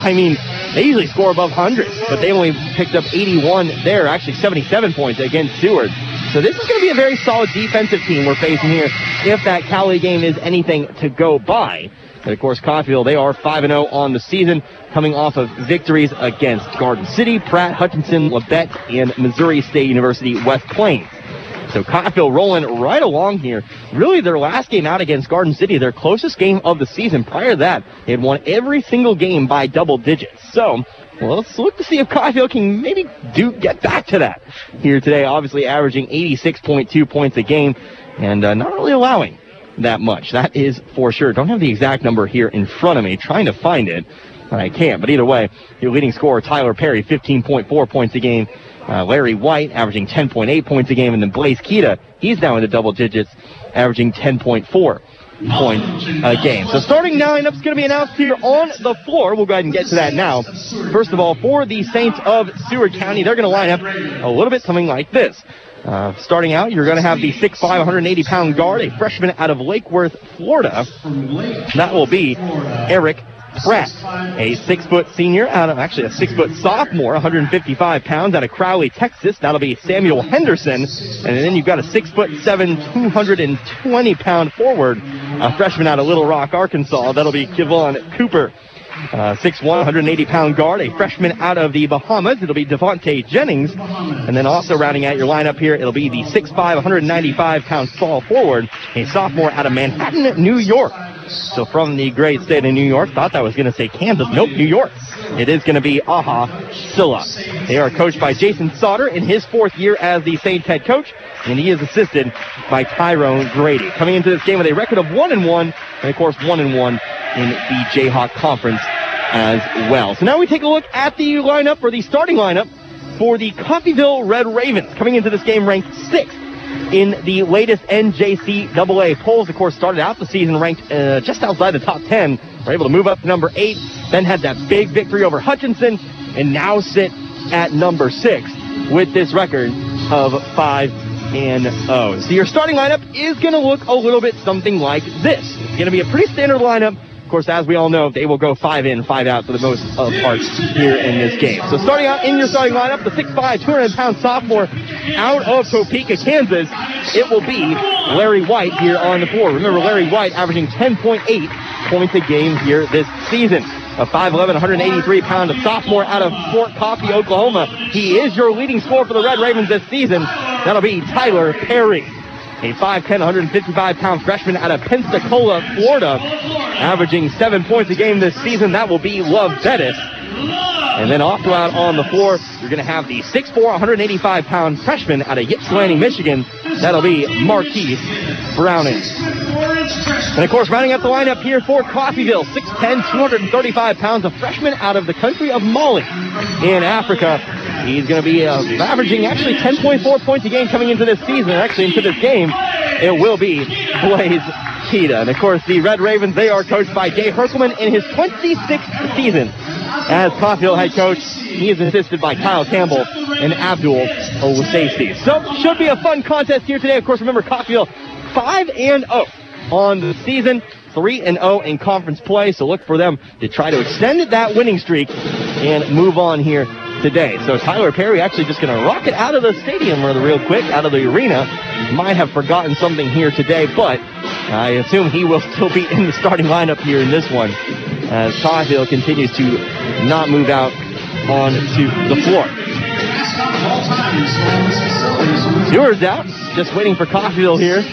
I mean, they usually score above 100, but they only picked up 81 there, actually 77 points against Seward. So this is going to be a very solid defensive team we're facing here if that Cali game is anything to go by. And, of course, Coffeeville, they are 5-0 on the season, coming off of victories against Garden City, Pratt, Hutchinson, Labette, and Missouri State University West Plains. So Coffeeville rolling right along here. Really, their last game out against Garden City, their closest game of the season. Prior to that, they had won every single game by double digits. So, well, let's look to see if Coffeeville can maybe get back to that here today. Obviously averaging 86.2 points a game and not really allowing that much. That is for sure. Don't have the exact number here in front of me. Trying to find it, but I can't. But either way, your leading scorer, Tyler Perry, 15.4 points a game. Larry White averaging 10.8 points a game. And then Blaze Kita, he's now in the double digits, averaging 10.4 points a game. So starting lineup is going to be announced here on the floor. We'll go ahead and get to that now. First of all, for the Saints of Seward County, they're going to line up a little bit something like this. Starting out, you're going to have the 6'5", 180-pound guard, a freshman out of Lake Worth, Florida. That will be Eric Pratt, a 6-foot senior actually a 6-foot sophomore, 155 pounds out of Crowley, Texas. That'll be Samuel Henderson. And then you've got a 6'7", 220-pound forward, a freshman out of Little Rock, Arkansas. That'll be Kevon Cooper. 6'1", 180-pound guard, a freshman out of the Bahamas. It'll be Devontae Jennings. And then also rounding out your lineup here, it'll be the 6'5", 195-pound small forward, a sophomore out of Manhattan, New York. So from the great state of New York, thought that was going to say Kansas. Nope, New York. It is going to be Aha Silla. They are coached by Jason Sauter in his 4th year as the Saints head coach, and he is assisted by Tyrone Grady. Coming into this game with a record of 1-1, and of course 1-1 in the Jayhawk Conference as well. So now we take a look at the lineup, or the starting lineup, for the Coffeeville Red Ravens. Coming into this game ranked 6th in the latest NJCAA polls. Of course, started out the season ranked just outside the top 10. Were able to move up to number 8, then had that big victory over Hutchinson, and now sit at number 6 with this record of 5-0. So your starting lineup is going to look a little bit something like this. It's going to be a pretty standard lineup. Of course, as we all know, they will go 5 in, 5 out for the most part here in this game. So starting out in your starting lineup, the 6'5", 200-pound sophomore out of Topeka, Kansas, it will be Larry White here on the floor. Remember, Larry White averaging 10.8 points a game here this season. A 5'11", 183-pound sophomore out of Fort Coffee, Oklahoma. He is your leading scorer for the Red Ravens this season. That'll be Tyler Perry. A 5'10", 155-pound freshman out of Pensacola, Florida, averaging 7 points a game this season. That will be Love Bettis. And then also out on the floor, you're going to have the 6'4", 185-pound freshman out of Ypsilanti, Michigan. That'll be Marquise Browning. And, of course, rounding out the lineup here for Coffeeville, 6'10", 235 pounds, a freshman out of the country of Mali in Africa. He's going to be averaging actually 10.4 points a game coming into this season. Actually, into this game, it will be Blaze Kita. And, of course, the Red Ravens, they are coached by Jay Herkelman in his 26th season as Coffeeville head coach. He is assisted by Kyle Campbell and Abdul Olasasi. So, should be a fun contest here today. Of course, remember, Coffeeville 5-0 on the season, 3-0 in conference play. So look for them to try to extend that winning streak and move on here today. So Tyler Perry actually just going to rocket out of the stadium real quick, out of the arena. Might have forgotten something here today, but I assume he will still be in the starting lineup here in this one as Coffeeville continues to not move out onto the floor. Seward's out, just waiting for Coffeeville here.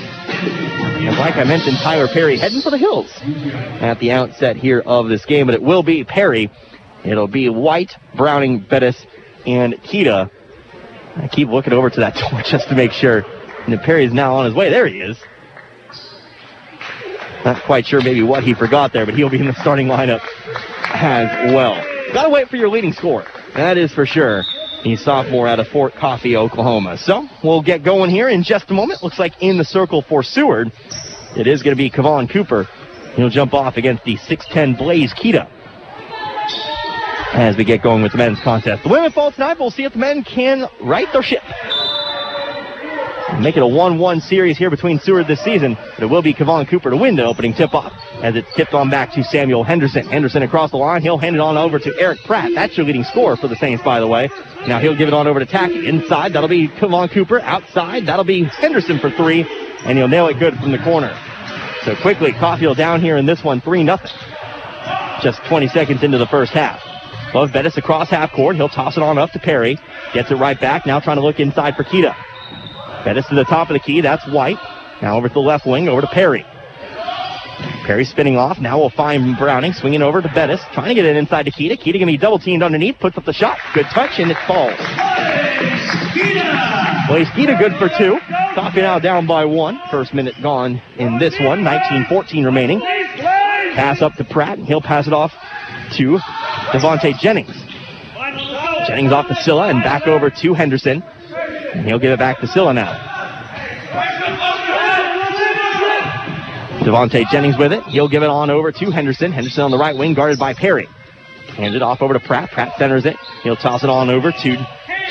And like I mentioned, Tyler Perry heading for the hills at the outset here of this game, but it will be Perry. It'll be White, Browning, Bettis, and Kita. I keep looking over to that door just to make sure. And Perry is now on his way. There he is. Not quite sure maybe what he forgot there, but he'll be in the starting lineup as well. Gotta wait for your leading scorer. That is for sure. He's sophomore out of Fort Coffee, Oklahoma. So we'll get going here in just a moment. Looks like in the circle for Seward, it is going to be Kevon Cooper. He'll jump off against the 6'10 Blaze Kita as we get going with the men's contest. The women fall tonight. We'll see if the men can right their ship. Make it a 1-1 series here between Seward this season, but it will be Kevon Cooper to win the opening tip-off as it's tipped on back to Samuel Henderson. Henderson across the line. He'll hand it on over to Eric Pratt. That's your leading scorer for the Saints, by the way. Now he'll give it on over to Tackett. Inside, that'll be Kevon Cooper. Outside, that'll be Henderson for 3, and he'll nail it good from the corner. So quickly, Coffeeville down here in this one, 3-0. Just 20 seconds into the first half. Love Bettis across half court. He'll toss it on up to Perry. Gets it right back. Now trying to look inside for Keita. Bettis to the top of the key. That's White. Now over to the left wing, over to Perry. Perry spinning off. Now we'll find Browning swinging over to Bettis. Trying to get it inside to Keita. Keita going to be double teamed underneath. Puts up the shot. Good touch, and it falls. Blaze Keita good for 2. Coffee now down by 1. First minute gone in this one. 19-14 remaining. Pass up to Pratt. He'll pass it off to Devontae Jennings. Jennings off to Silla and back over to Henderson. And he'll give it back to Silla now. Devontae Jennings with it. He'll give it on over to Henderson. Henderson on the right wing, guarded by Perry. Hands it off over to Pratt. Pratt centers it. He'll toss it on over to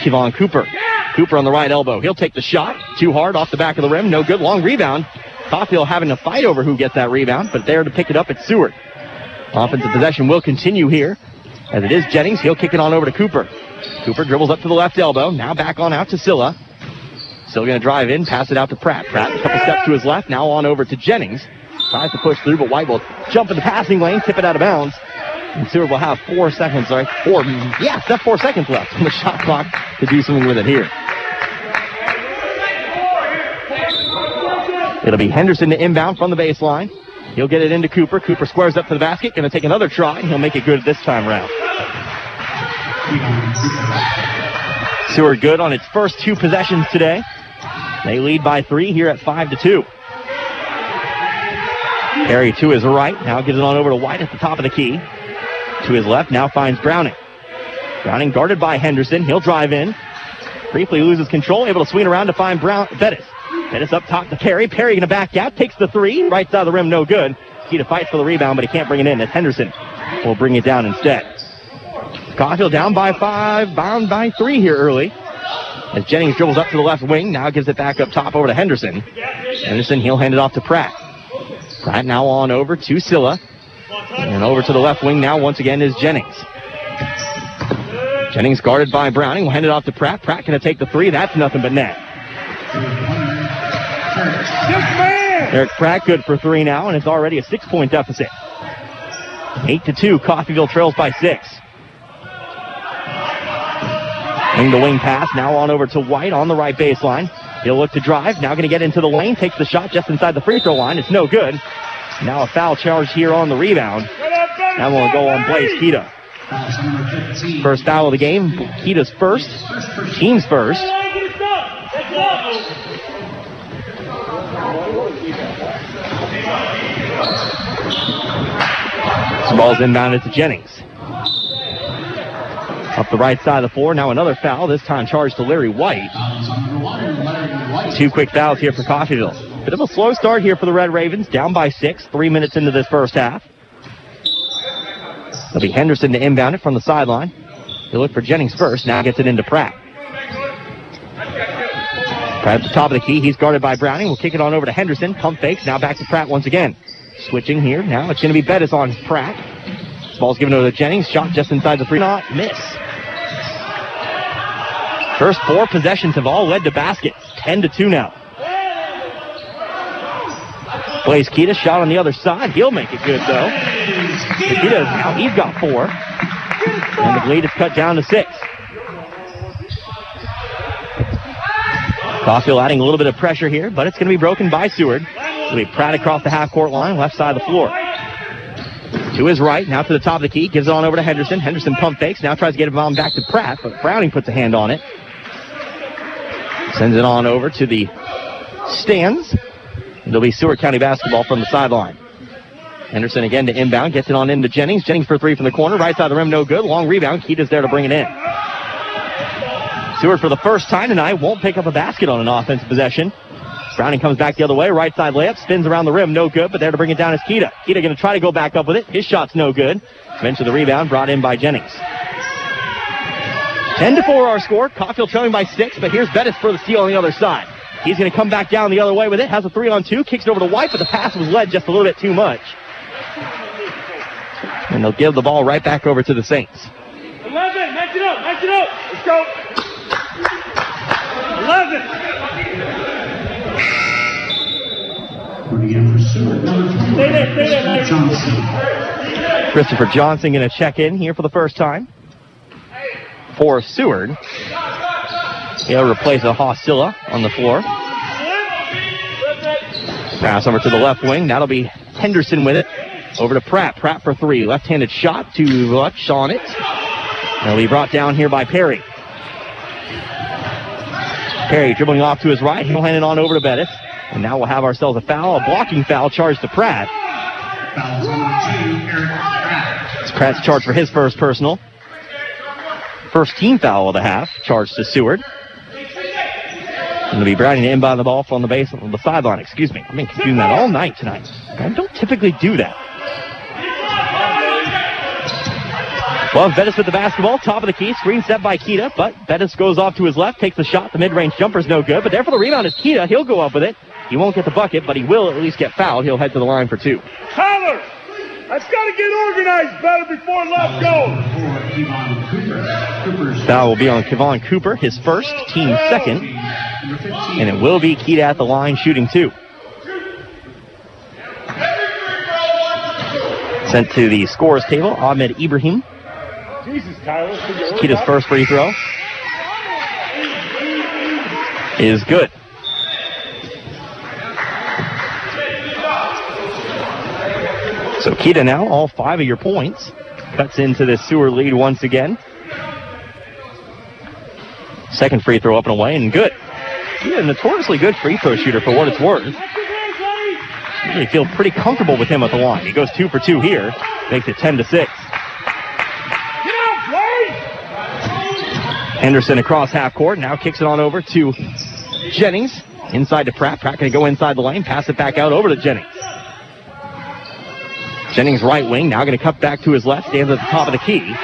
Kevon Cooper. Cooper on the right elbow. He'll take the shot. Too hard off the back of the rim. No good. Long rebound. Coffeeville having to fight over who gets that rebound, but there to pick it up at Seward. Offensive possession will continue here as it is Jennings. He'll kick it on over to Cooper. Cooper dribbles up to the left elbow. Now back on out to Silla. Still going to drive in, pass it out to Pratt. Pratt a couple steps to his left. Now on over to Jennings. Tries to push through, but White will jump in the passing lane, tip it out of bounds. And Seward will have 4 seconds, that's 4 seconds left on the shot clock to do something with it here. It'll be Henderson to inbound from the baseline. He'll get it into Cooper. Cooper squares up to the basket. Going to take another try, and he'll make it good this time around. Seward good on its first 2 possessions today. They lead by 3 here at 5-2. Perry to his right. Now gives it on over to White at the top of the key. To his left. Now finds Browning. Browning guarded by Henderson. He'll drive in. Briefly loses control. Able to swing around to find Bettis. Bettis up top to Perry. Perry going to back out. Takes the 3. Right side of the rim. No good. Keita fights for the rebound, but he can't bring it in. As Henderson will bring it down instead. Coffeeville down by 5. Bound by 3 here early. As Jennings dribbles up to the left wing. Now gives it back up top over to Henderson. Henderson, he'll hand it off to Pratt. Pratt now on over to Silla. And over to the left wing now once again is Jennings. Jennings guarded by Browning. Will hand it off to Pratt. Pratt going to take the 3. That's nothing but net. Eric Pratt good for 3 now, and it's already a 6-point deficit. 8-2. Coffeeville trails by 6. Wing-to-wing pass. Now on over to White on the right baseline. He'll look to drive. Now going to get into the lane. Takes the shot just inside the free throw line. It's no good. Now a foul charge here on the rebound. That will go on Blaze Keita. First foul of the game. Keita's first. Team's first. This ball's inbounded to Jennings. Up the right side of the floor. Now another foul. This time charged to Larry White. 2 quick fouls here for Coffeeville. Bit of a slow start here for the Red Ravens. Down by 6. 3 minutes into this first half. It'll be Henderson to inbound it from the sideline. He'll look for Jennings first. Now gets it into Pratt. Pratt at the top of the key. He's guarded by Browning. We'll kick it on over to Henderson. Pump fakes. Now back to Pratt once again. Switching here. Now it's going to be Bettis on Pratt. This ball's given over to Jennings. Shot just inside the free. Not miss. First 4 possessions have all led to baskets. 10-2 now. Blaze Keita shot on the other side. He'll make it good though. Keita now he's got 4. And the lead is cut down to 6. Coffeeville adding a little bit of pressure here, but it's going to be broken by Seward. It'll be Pratt across the half-court line, left side of the floor. To his right, now to the top of the key, gives it on over to Henderson. Henderson pump fakes, now tries to get it on back to Pratt, but Browning puts a hand on it. Sends it on over to the stands. It'll be Seward County basketball from the sideline. Henderson again to inbound, gets it on into Jennings. Jennings for 3 from the corner, right side of the rim, no good. Long rebound, Keita's there to bring it in. Seward for the first time tonight won't pick up a basket on an offensive possession. Browning comes back the other way, right side layup, spins around the rim, no good, but there to bring it down is Keita. Keita going to try to go back up with it. His shot's no good. Eventually the rebound brought in by Jennings. 10-4 our score. Coffeeville trailing by 6, but here's Bettis for the steal on the other side. He's going to come back down the other way with it. Has a 3-on-2. Kicks it over to White, but the pass was led just a little bit too much. And they'll give the ball right back over to the Saints. 11, match it up. Let's go. 11. Stay there, Johnson. Christopher Johnson going to check in here for the first time for Seward. He'll replace a Hosilla on the floor. Pass over to the left wing. That'll be Henderson with it. Over to Pratt. Pratt for 3. Left-handed shot to Lutch on it. It'll be brought down here by Perry. Perry dribbling off to his right. He'll hand it on over to Bettis. And now we'll have ourselves a foul, a blocking foul charged to Pratt. It's Pratt's charged for his first personal. First team foul of the half, charged to Seward. Going to be Browning to inbound the ball from the base on the sideline. Excuse me. I've been doing that all night tonight. I don't typically do that. Well, Bettis with the basketball, top of the key, screen set by Kita, but Bettis goes off to his left, takes the shot, the mid-range jumper's no good, but there for the rebound is Kita. He'll go up with it. He won't get the bucket, but he will at least get fouled. He'll head to the line for 2. Tyler, that's got to get organized better before left goes. Foul will be on Kevon Cooper, his first, team second, and it will be Kita at the line shooting 2. Sent to the scores table, Ahmed Ibrahim. Jesus, Tyler. Kita's first free throw is good. So Kita now, all 5 of your points. Cuts into this Seward lead once again. Second free throw up and away, and good. Kita, a notoriously good free throw shooter for what it's worth. You feel pretty comfortable with him at the line. He goes 2 for 2 here. Makes it 10-6. Henderson across half court. Now kicks it on over to Jennings. Inside to Pratt. Pratt going to go inside the lane. Pass it back out over to Jennings. Jennings right wing. Now going to cut back to his left. Stands at the top of the key.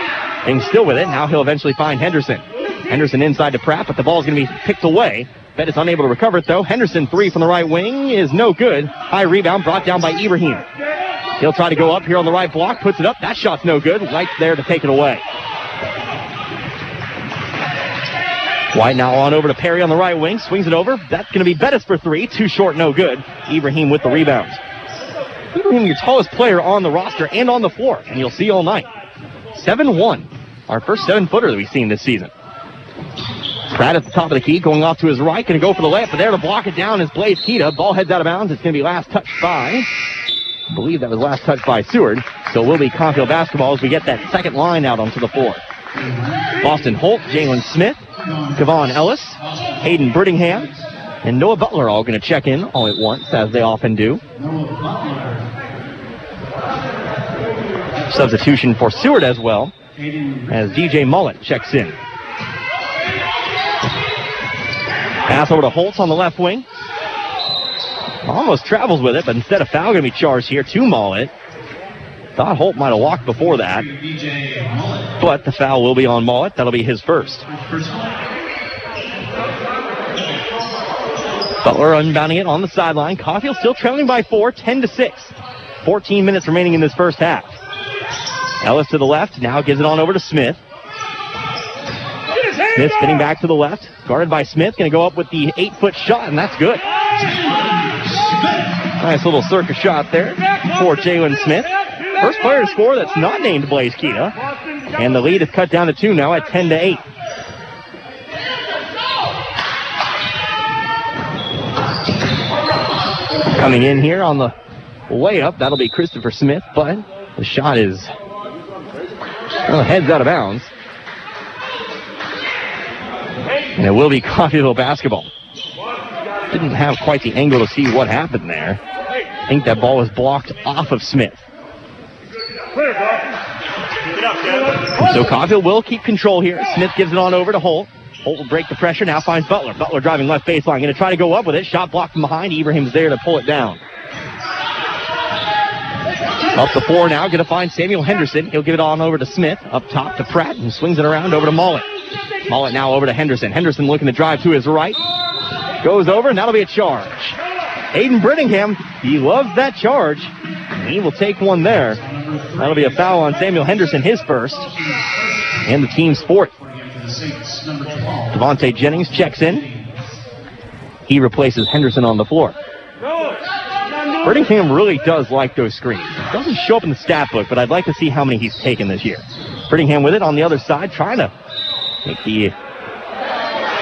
Being still with it. Now he'll eventually find Henderson. Henderson inside to Pratt, but the ball's going to be picked away. Bettis unable to recover it, though. Henderson 3 from the right wing is no good. High rebound brought down by Ibrahim. He'll try to go up here on the right block. Puts it up. That shot's no good. White's there to take it away. White now on over to Perry on the right wing. Swings it over. That's going to be Bettis for 3. Too short, no good. Ibrahim with the rebound. Ibrahim, your tallest player on the roster and on the floor, and you'll see all night. 7-1. Our first 7-footer that we've seen this season. Pratt at the top of the key, going off to his right, going to go for the layup, but there to block it down is Blaze Kita. Ball heads out of bounds. It's going to be last touched by, I believe that was last touched by Seward. So it will be Coffeeville basketball as we get that second line out onto the floor. Boston Holt, Jalen Smith, Kevon Ellis, Hayden Brittingham, and Noah Butler all going to check in all at once, as they often do. Substitution for Seward as well, as DJ Mullet checks in. Pass over to Holtz on the left wing. Almost travels with it, but instead a foul going to be charged here to Mullet. Thought Holt might have walked before that, but the foul will be on Mullet. That'll be his first. Butler unbounding it on the sideline. Coffeeville still trailing by 4, 10-6. 14 minutes remaining in this first half. Ellis to the left, now gives it on over to Smith. Smith spinning back to the left, guarded by Smith. Going to go up with the 8-foot shot, and that's good. Nice little circus shot there for Jalen Smith. First player to score that's not named Blaze Kita. And the lead is cut down to 2 now at 10-8. Coming in here on the layup, that'll be Christopher Smith, but the shot is, well, heads out of bounds. And it will be Coffeeville basketball. Didn't have quite the angle to see what happened there. I think that ball was blocked off of Smith. So Coffeeville will keep control here. Smith gives it on over to Holt. Holt will break the pressure, now finds Butler. Butler driving left baseline, going to try to go up with it. Shot blocked from behind. Ibrahim's there to pull it down. Up the floor now, going to find Samuel Henderson. He'll give it on over to Smith. Up top to Pratt, and swings it around over to Mullet. Mullet now over to Henderson. Henderson looking to drive to his right. Goes over, and that'll be a charge. Aiden Brittingham, he loves that charge. He will take one there. That'll be a foul on Samuel Henderson, his first. And the team's fourth. Devontae Jennings checks in. He replaces Henderson on the floor. Brittingham really does like those screens. It doesn't show up in the stat book, but I'd like to see how many he's taken this year. Brittingham with it on the other side, trying to make the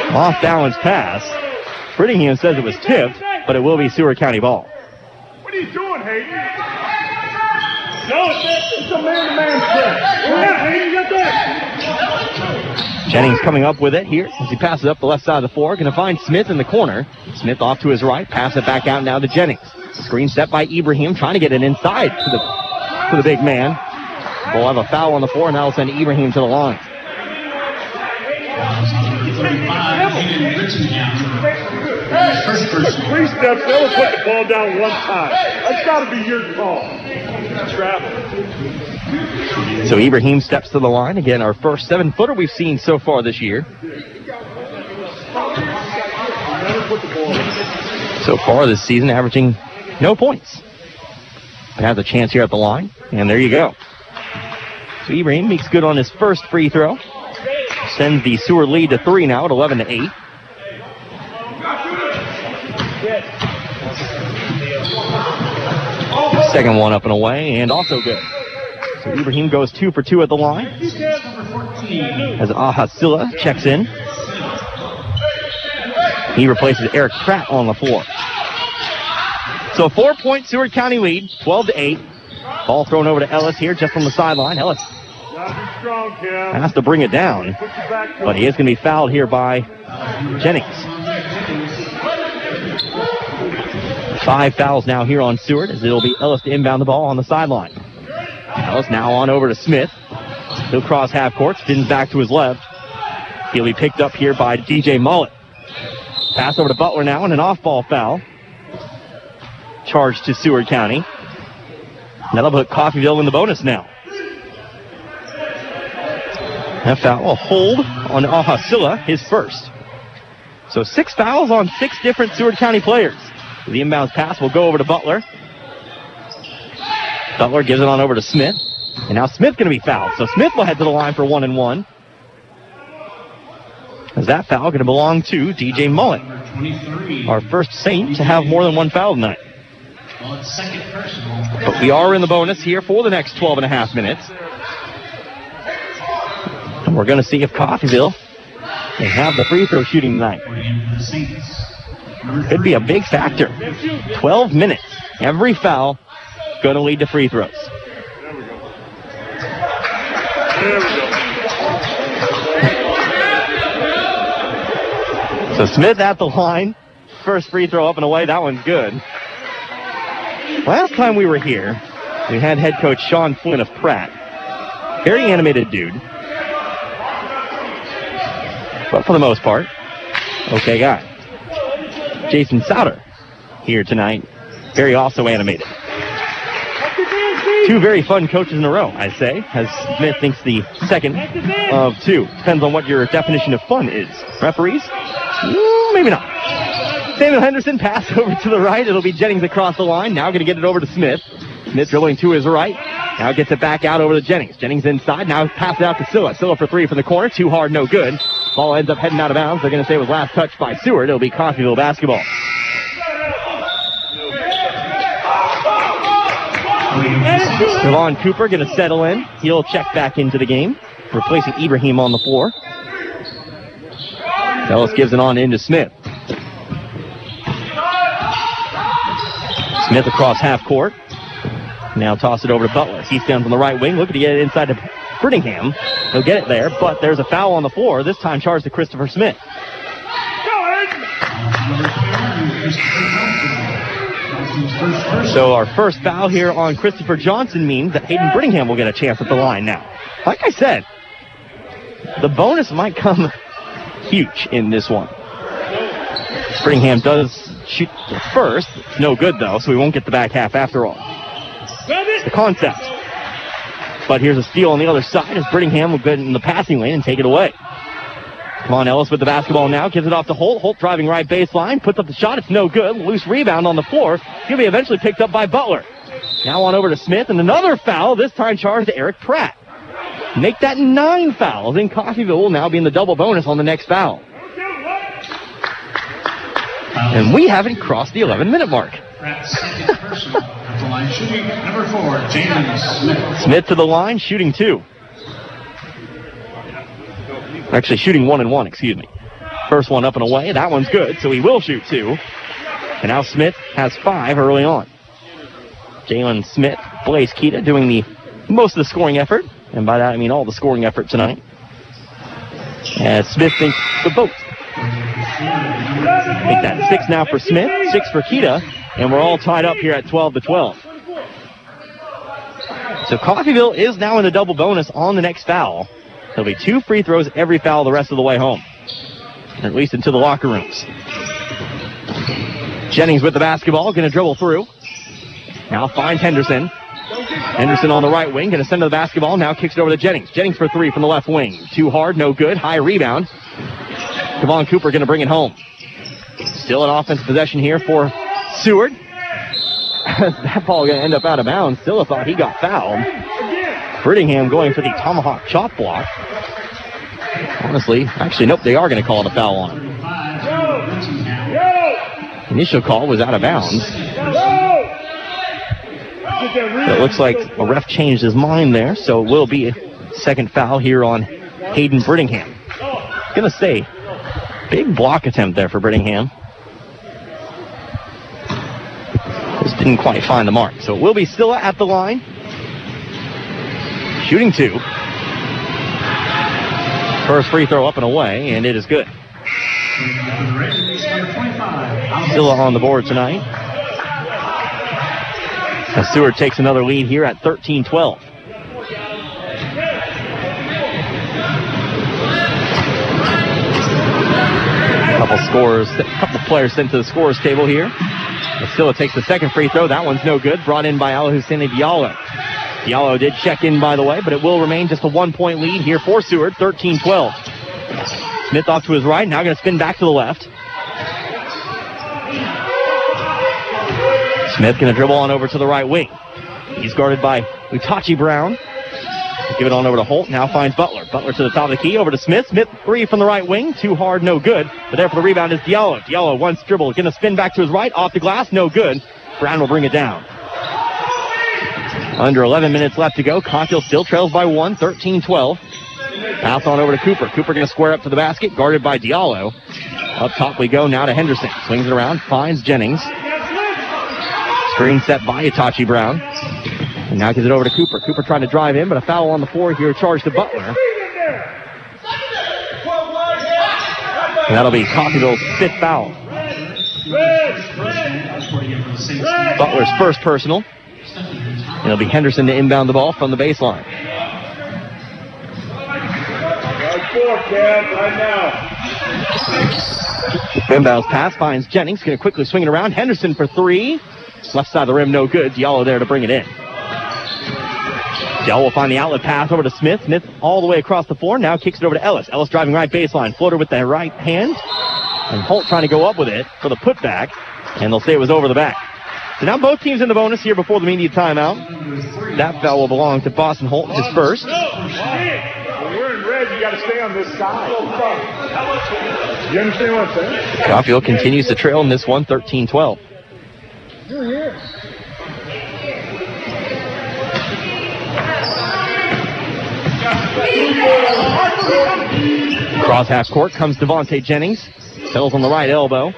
off-balance pass. Brittingham says it was tipped, but it will be Seward County ball. What are you doing, Hayden? No, it's a man-to-man play. Yeah, Hayden, you got that. Jennings coming up with it here as he passes up the left side of the floor. Going to find Smith in the corner. Smith off to his right. Pass it back out now to Jennings. Screen set by Ibrahim, trying to get it inside to the big man. We'll have a foul on the floor, and that'll send Ibrahim to the line. 3 steps, they'll put the ball down one time. That's got to be your call. Travel. So Ibrahim steps to the line. Again, our first 7-footer we've seen so far this year. So far this season, averaging no points. But has a chance here at the line, and there you go. So Ibrahim makes good on his first free throw. Sends the Seward lead to 3 now at 11-8. Second one up and away, and also good. So Ibrahim goes 2 for 2 at the line. As Ahasilla checks in. He replaces Eric Pratt on the floor. So a 4-point Seward County lead, 12-8. Ball thrown over to Ellis here just from the sideline. Ellis has to bring it down, but he is going to be fouled here by Jennings. 5 fouls now here on Seward as it'll be Ellis to inbound the ball on the sideline. Ellis now on over to Smith. He'll cross half court, spins back to his left. He'll be picked up here by DJ Mullet. Pass over to Butler now and an off-ball foul. Charge to Seward County. That'll put Coffeeville in the bonus now. That foul will hold on Ahasilla, his first. So 6 fouls on 6 different Seward County players. The inbounds pass will go over to Butler. Butler gives it on over to Smith. And now Smith's going to be fouled. So Smith will head to the line for 1-1. As that foul going to belong to DJ Mullet, our first Saint to have more than 1 foul tonight. But we are in the bonus here for the next 12.5 minutes. And we're going to see if Coffeeville can have the free throw shooting tonight. Could be a big factor. 12 minutes. Every foul going to lead to free throws. So Smith at the line. First free throw up and away. That one's good. Last time we were here, we had head coach Sean Flynn of Pratt. Very animated dude. But for the most part, okay guy. Jason Souter here tonight. Very also animated. 2 very fun coaches in a row, I say, as Smith thinks the second of 2. Depends on what your definition of fun is. Referees? Maybe not. Samuel Henderson pass over to the right. It'll be Jennings across the line. Now going to get it over to Smith. Smith dribbling to his right. Now gets it back out over to Jennings. Jennings inside. Now pass it out to Silla. Silla for 3 from the corner. Too hard, no good. Ball ends up heading out of bounds. They're going to say it was last touched by Seward. It'll be Coffeeville basketball. Devon Cooper going to settle in. He'll check back into the game, replacing Ibrahim on the floor. Ellis gives it on into Smith. Smith across half court. Now toss it over to Butler. He stands on the right wing, looking to get it inside to Brittingham. He'll get it there, but there's a foul on the floor. This time charged to Christopher Smith. So our first foul here on Christopher Johnson means that Hayden Brittingham will get a chance at the line now. Like I said, the bonus might come huge in this one. Brittingham does shoot the first. It's no good, though, so we won't get the back half after all. It's the concept. But here's a steal on the other side as Brittingham will get in the passing lane and take it away. Come on, Ellis with the basketball now. Gives it off to Holt. Holt driving right baseline. Puts up the shot. It's no good. Loose rebound on the floor. He'll be eventually picked up by Butler. Now on over to Smith. And another foul. This time charged to Eric Pratt. Make that 9 fouls. And Coffeeville will now be in the double bonus on the next foul. And we haven't crossed the 11-minute mark. Shooting number 4, James Smith. Smith to the line, shooting 2. Actually, shooting 1 and 1, excuse me. First one up and away. That one's good, so he will shoot 2. And now Smith has 5 early on. Jalen Smith, Blaze Keita doing the most of the scoring effort. And by that, I mean all the scoring effort tonight. As Smith thinks the boat. Make that 6 now for Smith, 6 for Keita. And we're all tied up here at 12-12. So Coffeeville is now in the double bonus on the next foul. There'll be 2 free throws every foul the rest of the way home. At least into the locker rooms. Jennings with the basketball, going to dribble through. Now finds Henderson. Henderson on the right wing, going to send to the basketball. Now kicks it over to Jennings. Jennings for 3 from the left wing. Too hard, no good. High rebound. Devon Cooper going to bring it home. Still an offensive possession here for Seward. That ball going to end up out of bounds. Still thought he got fouled. Brittingham going for the tomahawk chop block. Honestly, actually, nope, they are going to call it a foul on him. Initial call was out of bounds. It looks like a ref changed his mind there, so it will be a second foul here on Hayden Brittingham. Going to say, big block attempt there for Brittingham. Just didn't quite find the mark, so it will be still at the line. Shooting 2. First free throw up and away, and it is good. Still on the board tonight. As Seward takes another lead here at 13-12. Couple players sent to the scorers table here. Scylla takes the second free throw. That one's no good. Brought in by Alahussein Diallo. Diallo did check in, by the way, but it will remain just a 1-point lead here for Seward, 13-12. Smith off to his right, now going to spin back to the left. Smith going to dribble on over to the right wing. He's guarded by Utachi Brown. Give it on over to Holt, now finds Butler. Butler to the top of the key, over to Smith. Smith 3 from the right wing, too hard, no good. But there for the rebound is Diallo. Diallo once dribble, going to spin back to his right, off the glass, no good. Brown will bring it down. Under 11 minutes left to go. Coffeeville still trails by 1, 13-12. Pass on over to Cooper. Cooper going to square up to the basket, guarded by Diallo. Up top we go now to Henderson. Swings it around, finds Jennings. Screen set by Itachi Brown. And now gives it over to Cooper. Cooper trying to drive in, but a foul on the floor here, charged to Butler. And that'll be Coffeeville's 5th foul. Butler's first personal. And it'll be Henderson to inbound the ball from the baseline. Inbounds pass finds Jennings. Going to quickly swing it around. Henderson for 3. Left side of the rim, no good. Diallo there to bring it in. Diallo will find the outlet pass over to Smith. Smith all the way across the floor. Now kicks it over to Ellis. Ellis driving right baseline. Floater with the right hand. And Holt trying to go up with it for the putback. And they'll say it was over the back. So now both teams in the bonus here before the immediate timeout. That foul will belong to Boston Holt, his first. When you're in red, you got to stay on this side. You understand what I'm saying? Coffeeville continues to trail in this one, 13-12. Across half court comes Devontae Jennings. Settles on the right elbow.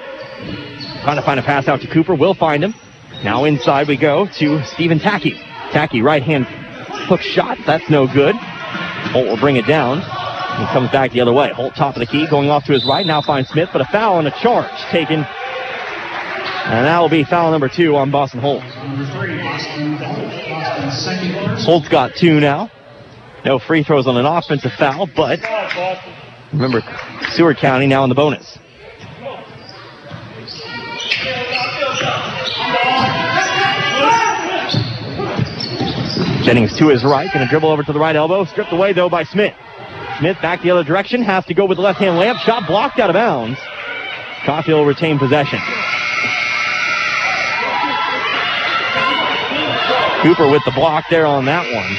Trying to find a pass out to Cooper. Will find him. Now inside we go to Stephen Tackey. Tackey right hand hook shot. That's no good. Holt will bring it down. He comes back the other way. Holt top of the key going off to his right. Now finds Smith, but a foul and a charge taken. And that will be foul number 2 on Boston Holt. Holt's got 2 now. No free throws on an offensive foul, but remember, Seward County now in the bonus. Jennings to his right, going to dribble over to the right elbow. Stripped away, though, by Smith. Smith back the other direction, has to go with the left-hand layup. Shot blocked out of bounds. Coffeeville will retain possession. Cooper with the block there on that one.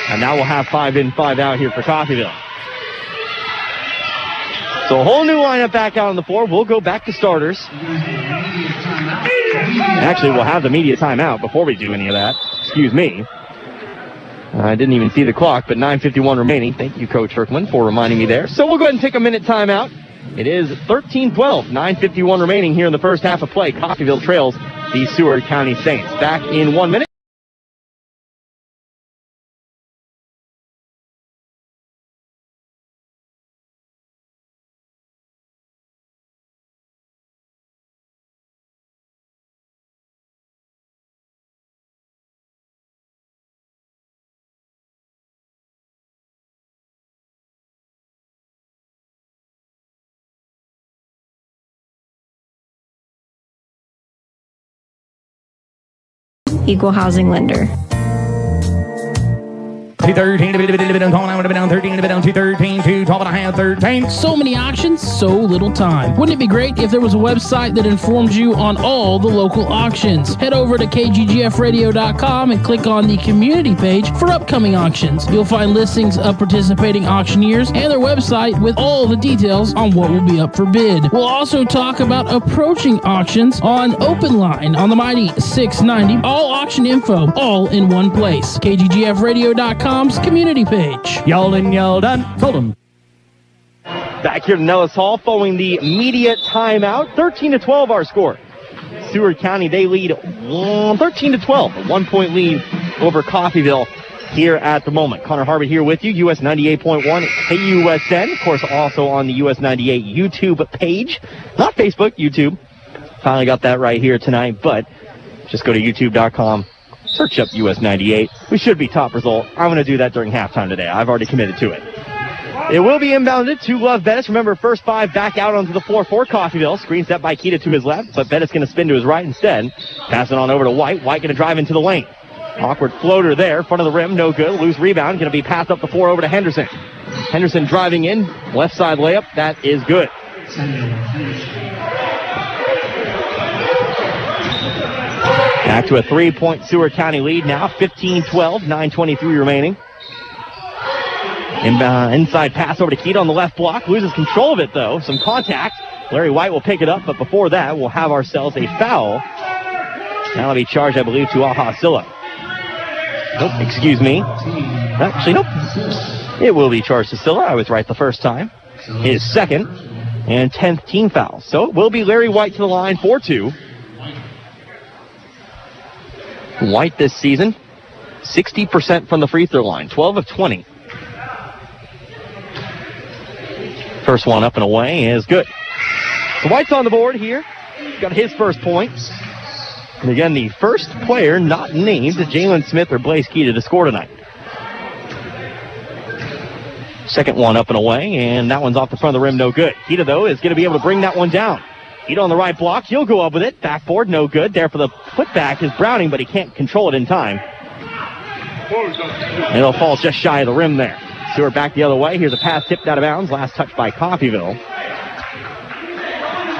And now we'll have 5 in, 5 out here for Coffeeville. So a whole new lineup back out on the floor. We'll go back to starters. Actually, we'll have the media timeout before we do any of that. Excuse me. I didn't even see the clock, but 9:51 remaining. Thank you, Coach Herkman, for reminding me there. So we'll go ahead and take a minute timeout. It is 13-12, 9:51 remaining here in the first half of play. Coffeeville trails the Seward County Saints. Back in 1 minute. Equal housing lender. 213 down 13 down 213 212 and a half 13. So many auctions, so little time. Wouldn't it be great if there was a website that informed you on all the local auctions? Head over to kggfradio.com and click on the community page for upcoming auctions. You'll find listings of participating auctioneers and their website with all the details on what will be up for bid. We'll also talk about approaching auctions on Open Line on the mighty 690. All auction info, all in one place. kggfradio.com community page. Y'all in, y'all done. Told them. Back here to Nellis Hall following the media timeout. 13-12 our score. Seward County, they lead 13-12. A 1-point lead over Coffeeville here at the moment. Connor Harbert here with you. US 98.1 KUSN. Of course, also on the US 98 YouTube page. Not Facebook, YouTube. Finally got that right here tonight, but just go to youtube.com. Search up US 98. We should be top result. I'm going to do that during halftime today. I've already committed to it. It will be inbounded to Love Bettis. Remember, first 5 back out onto the floor for Coffeeville. Screen set by Keita to his left, but Bettis going to spin to his right instead. Pass it on over to White. White going to drive into the lane. Awkward floater there, front of the rim, no good. Loose rebound, going to be passed up the floor over to Henderson. Henderson driving in, left side layup. That is good. Back to a 3-point Seward County lead now, 15-12, 9:23 remaining. Inside pass over to Keita on the left block. Loses control of it, though. Some contact. Larry White will pick it up, but before that, we'll have ourselves a foul. That'll be charged, I believe, to Aha Silla. Nope, excuse me. Actually, nope. It will be charged to Silla. I was right the first time. His second and 10th team foul. So it will be Larry White to the line for 2. White this season, 60% from the free throw line, 12 of 20. First one up and away is good. So White's on the board here. Got his first point. And again, the first player not named Jalen Smith or Blaze Keita to score tonight. Second one up and away, and that one's off the front of the rim, no good. Keita, though, is going to be able to bring that one down. Keita on the right block. He'll go up with it. Backboard, no good. There for the putback is Browning, but he can't control it in time. And it'll fall just shy of the rim there. Seward back the other way. Here's a pass tipped out of bounds. Last touch by Coffeeville.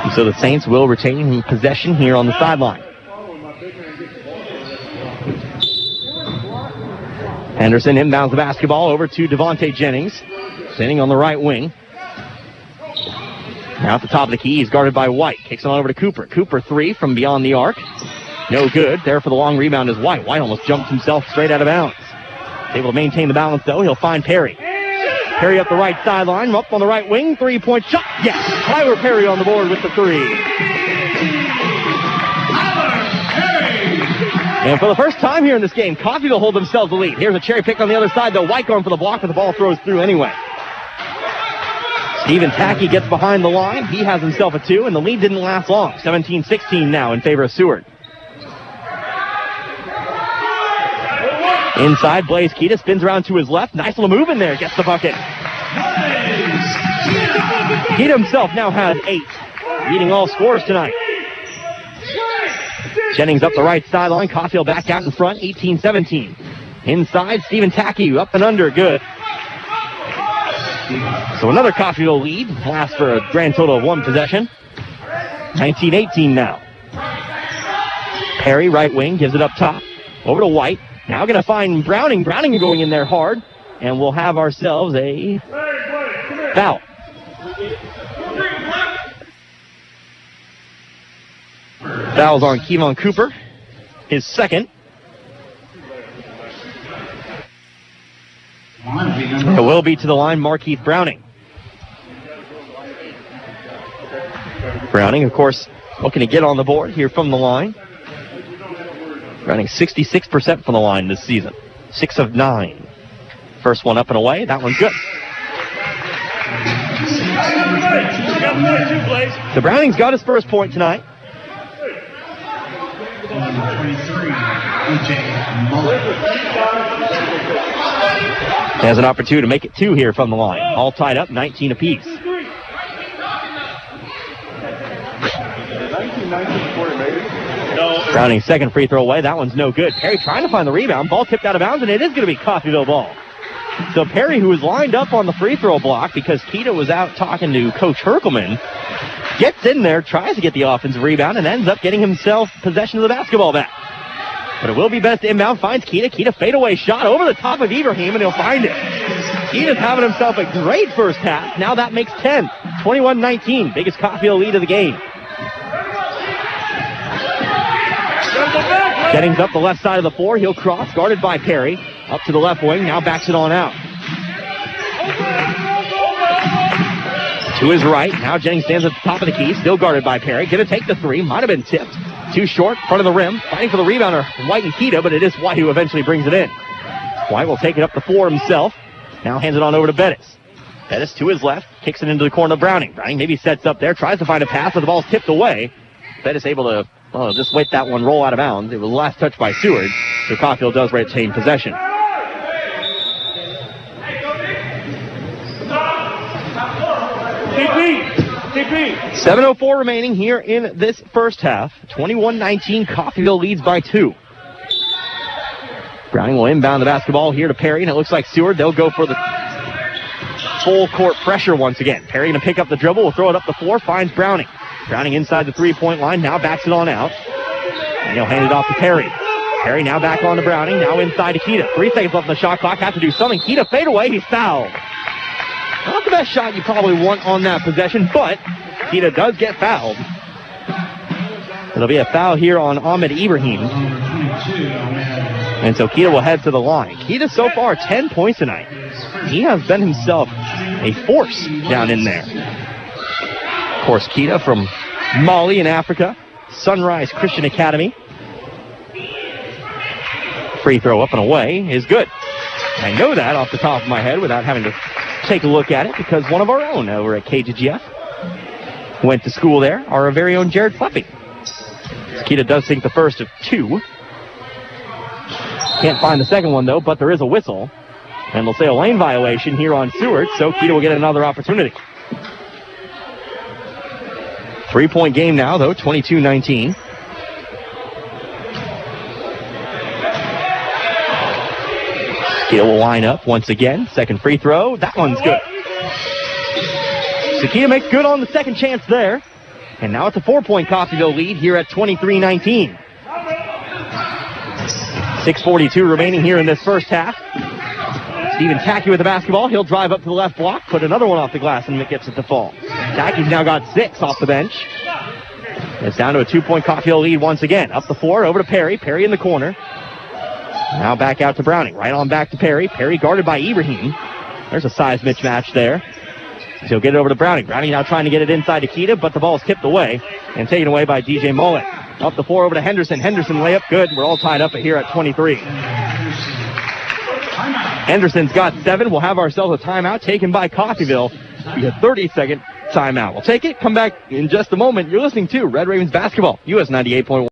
And so the Saints will retain possession here on the sideline. Henderson inbounds the basketball over to Devontae Jennings. Standing on the right wing. Now at the top of the key, he's guarded by White. Kicks it on over to Cooper. Cooper 3 from beyond the arc. No good. There for the long rebound is White. White almost jumped himself straight out of bounds. Able to maintain the balance, though. He'll find Perry. Perry up the right sideline. Up on the right wing. 3-point shot. Yes. Tyler Perry on the board with the 3. And for the first time here in this game, Coffeeville hold themselves the lead. Here's a cherry pick on the other side, though. White going for the block, but the ball throws through anyway. Stephen Tackey gets behind the line. He has himself a 2, and the lead didn't last long. 17-16 now in favor of Seward. Inside, Blaze Keita spins around to his left. Nice little move in there. Gets the bucket. Keita himself now has 8. Leading all scorers tonight. Jennings up the right sideline. Coffeeville back out in front. 18-17. Inside, Stephen Tackey up and under. Good. So another Coffeeville lead. Lasts for a grand total of 1 possession. 19-18 now. Perry, right wing, gives it up top. Over to White. Now going to find Browning. Browning going in there hard. And we'll have ourselves a foul. Foul's on Kevon Cooper. His second. It will be to the line, Markeith Browning. Browning, of course, looking to get on the board here from the line. Browning 66% from the line this season. 6 of 9. First one up and away. That one's good. The Browning's got his first point tonight. Has an opportunity to make it 2 here from the line. All tied up, 19 apiece. Browning's second free throw away. That one's no good. Perry trying to find the rebound. Ball tipped out of bounds, and it is going to be Coffeeville ball. So Perry, who was lined up on the free throw block because Keita was out talking to Coach Herkelman, gets in there, tries to get the offensive rebound, and ends up getting himself possession of the basketball back. But it will be best inbound. Finds Keita. Keita fadeaway shot over the top of Ibrahim, and he'll find it. Keita's having himself a great first half. Now that makes 10. 21-19. Biggest Coffeeville lead of the game. Jennings up the left side of the floor. He'll cross, guarded by Perry. Up to the left wing. Now backs it on out. To his right. Now Jennings stands at the top of the key. Still guarded by Perry. Gonna take the three. Might have been tipped. Too short. Front of the rim. Fighting for the rebounder. White and Keita, but it is White who eventually brings it in. White will take it up the floor himself. Now hands it on over to Bettis. Bettis to his left. Kicks it into the corner of Browning. Browning maybe sets up there. Tries to find a pass, but the ball's tipped away. Bettis able to just wait that one roll out of bounds. It was the last touch by Seward. So Coffeeville does retain possession. TP. 7:04 remaining here in this first half. 21-19. Coffeeville leads by 2. Browning will inbound the basketball here to Perry, and it looks like Seward. They'll go for the full court pressure once again. Perry going to pick up the dribble. Will throw it up the floor. Finds Browning. Browning inside the three-point line. Now backs it on out. And he'll hand it off to Perry. Perry now back on to Browning. Now inside to Keita. 3 seconds left on the shot clock. Have to do something. Keita fade away. He's fouled. Not the best shot you probably want on that possession, but Keita does get fouled. It'll be a foul here on Ahmed Ibrahim. And so Keita will head to the line. Keita so far 10 points tonight. He has been himself a force down in there. Of course, Keita from Mali in Africa. Sunrise Christian Academy. Free throw up and away is good. I know that off the top of my head without having to take a look at it because one of our own over at KGGF went to school there, our very own Jared Fluffy. Keita does sink the first of 2. Can't find the second one, though, but there is a whistle. And they'll say a lane violation here on Seward, so Keita will get another opportunity. 3-point game now, though, 22-19. Keita will line up once again. Second free throw. That one's good. So Keita makes good on the second chance there. And now it's a 4-point Coffeeville lead here at 23-19. 6:42 remaining here in this first half. Stephen Tackey with the basketball. He'll drive up to the left block, put another one off the glass, and gets it to fall. Tackey's now got 6 off the bench. It's down to a 2-point Coffeeville lead once again. Up the floor, over to Perry. Perry in the corner. Now back out to Browning. Right on back to Perry. Perry guarded by Ibrahim. There's a size mismatch there. So he'll get it over to Browning. Browning now trying to get it inside to Keita, but the ball is tipped away and taken away by DJ Mullet. Up the floor over to Henderson. Henderson layup good. We're all tied up here at 23. Henderson's got 7. We'll have ourselves a timeout taken by Coffeeville. We get 30-second timeout. We'll take it. Come back in just a moment. You're listening to Red Ravens Basketball, US 98.1.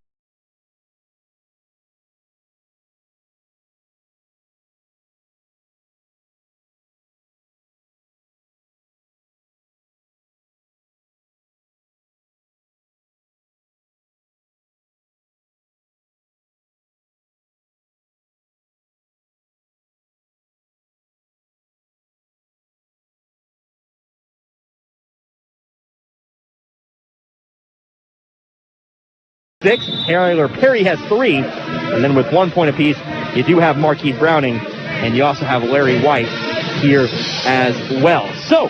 6. Perry has 3. And then with 1 point apiece, you do have Marquise Browning, and you also have Larry White here as well. So,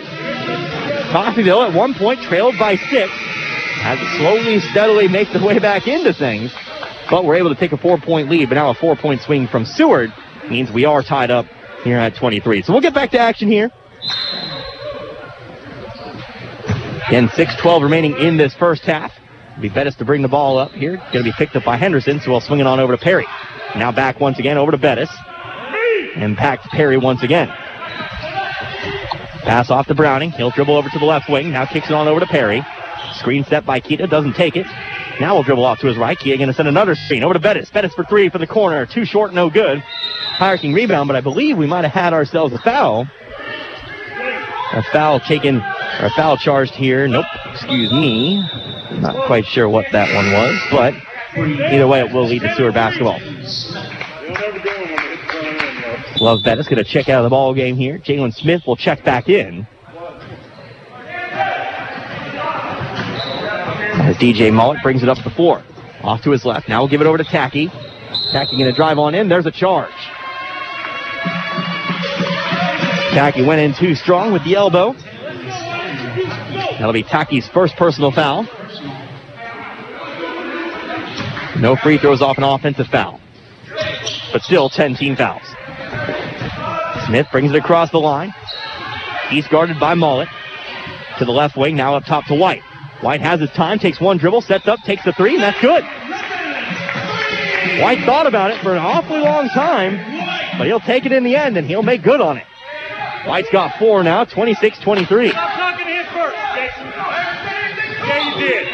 Coffeeville at 1 point, trailed by 6, has to slowly, steadily make their way back into things. But we're able to take a 4-point lead, but now a 4-point swing from Seward means we are tied up here at 23. So we'll get back to action here. Again, 6:12 remaining in this first half. It'll be Bettis to bring the ball up here. Going to be picked up by Henderson, so we'll swing it on over to Perry. Now back once again over to Bettis. And back to Perry once again. Pass off to Browning. He'll dribble over to the left wing. Now kicks it on over to Perry. Screen set by Keita. Doesn't take it. Now we'll dribble off to his right. Keita going to send another screen over to Bettis. Bettis for 3 for the corner. Too short, no good. Higher King rebound, but I believe we might have had ourselves a foul. A foul taken, or a foul charged here. Nope, excuse me. Not quite sure what that one was, but either way it will lead to Seward basketball. Love Bettis going to check out of the ball game here. Jalen Smith will check back in. As DJ Mullet brings it up the floor. Off to his left. Now we'll give it over to Tacky. Tacky going to drive on in. There's a charge. Tacky went in too strong with the elbow. That'll be Tacky's first personal foul. No free throws off an offensive foul. But still 10 team fouls. Smith brings it across the line. He's guarded by Mullet. To the left wing, now up top to White. White has his time, takes one dribble, sets up, takes the 3, and that's good. White thought about it for an awfully long time, but he'll take it in the end, and he'll make good on it. White's got 4 now, 26-23. Stop knocking his first, Jason. Yeah, you did.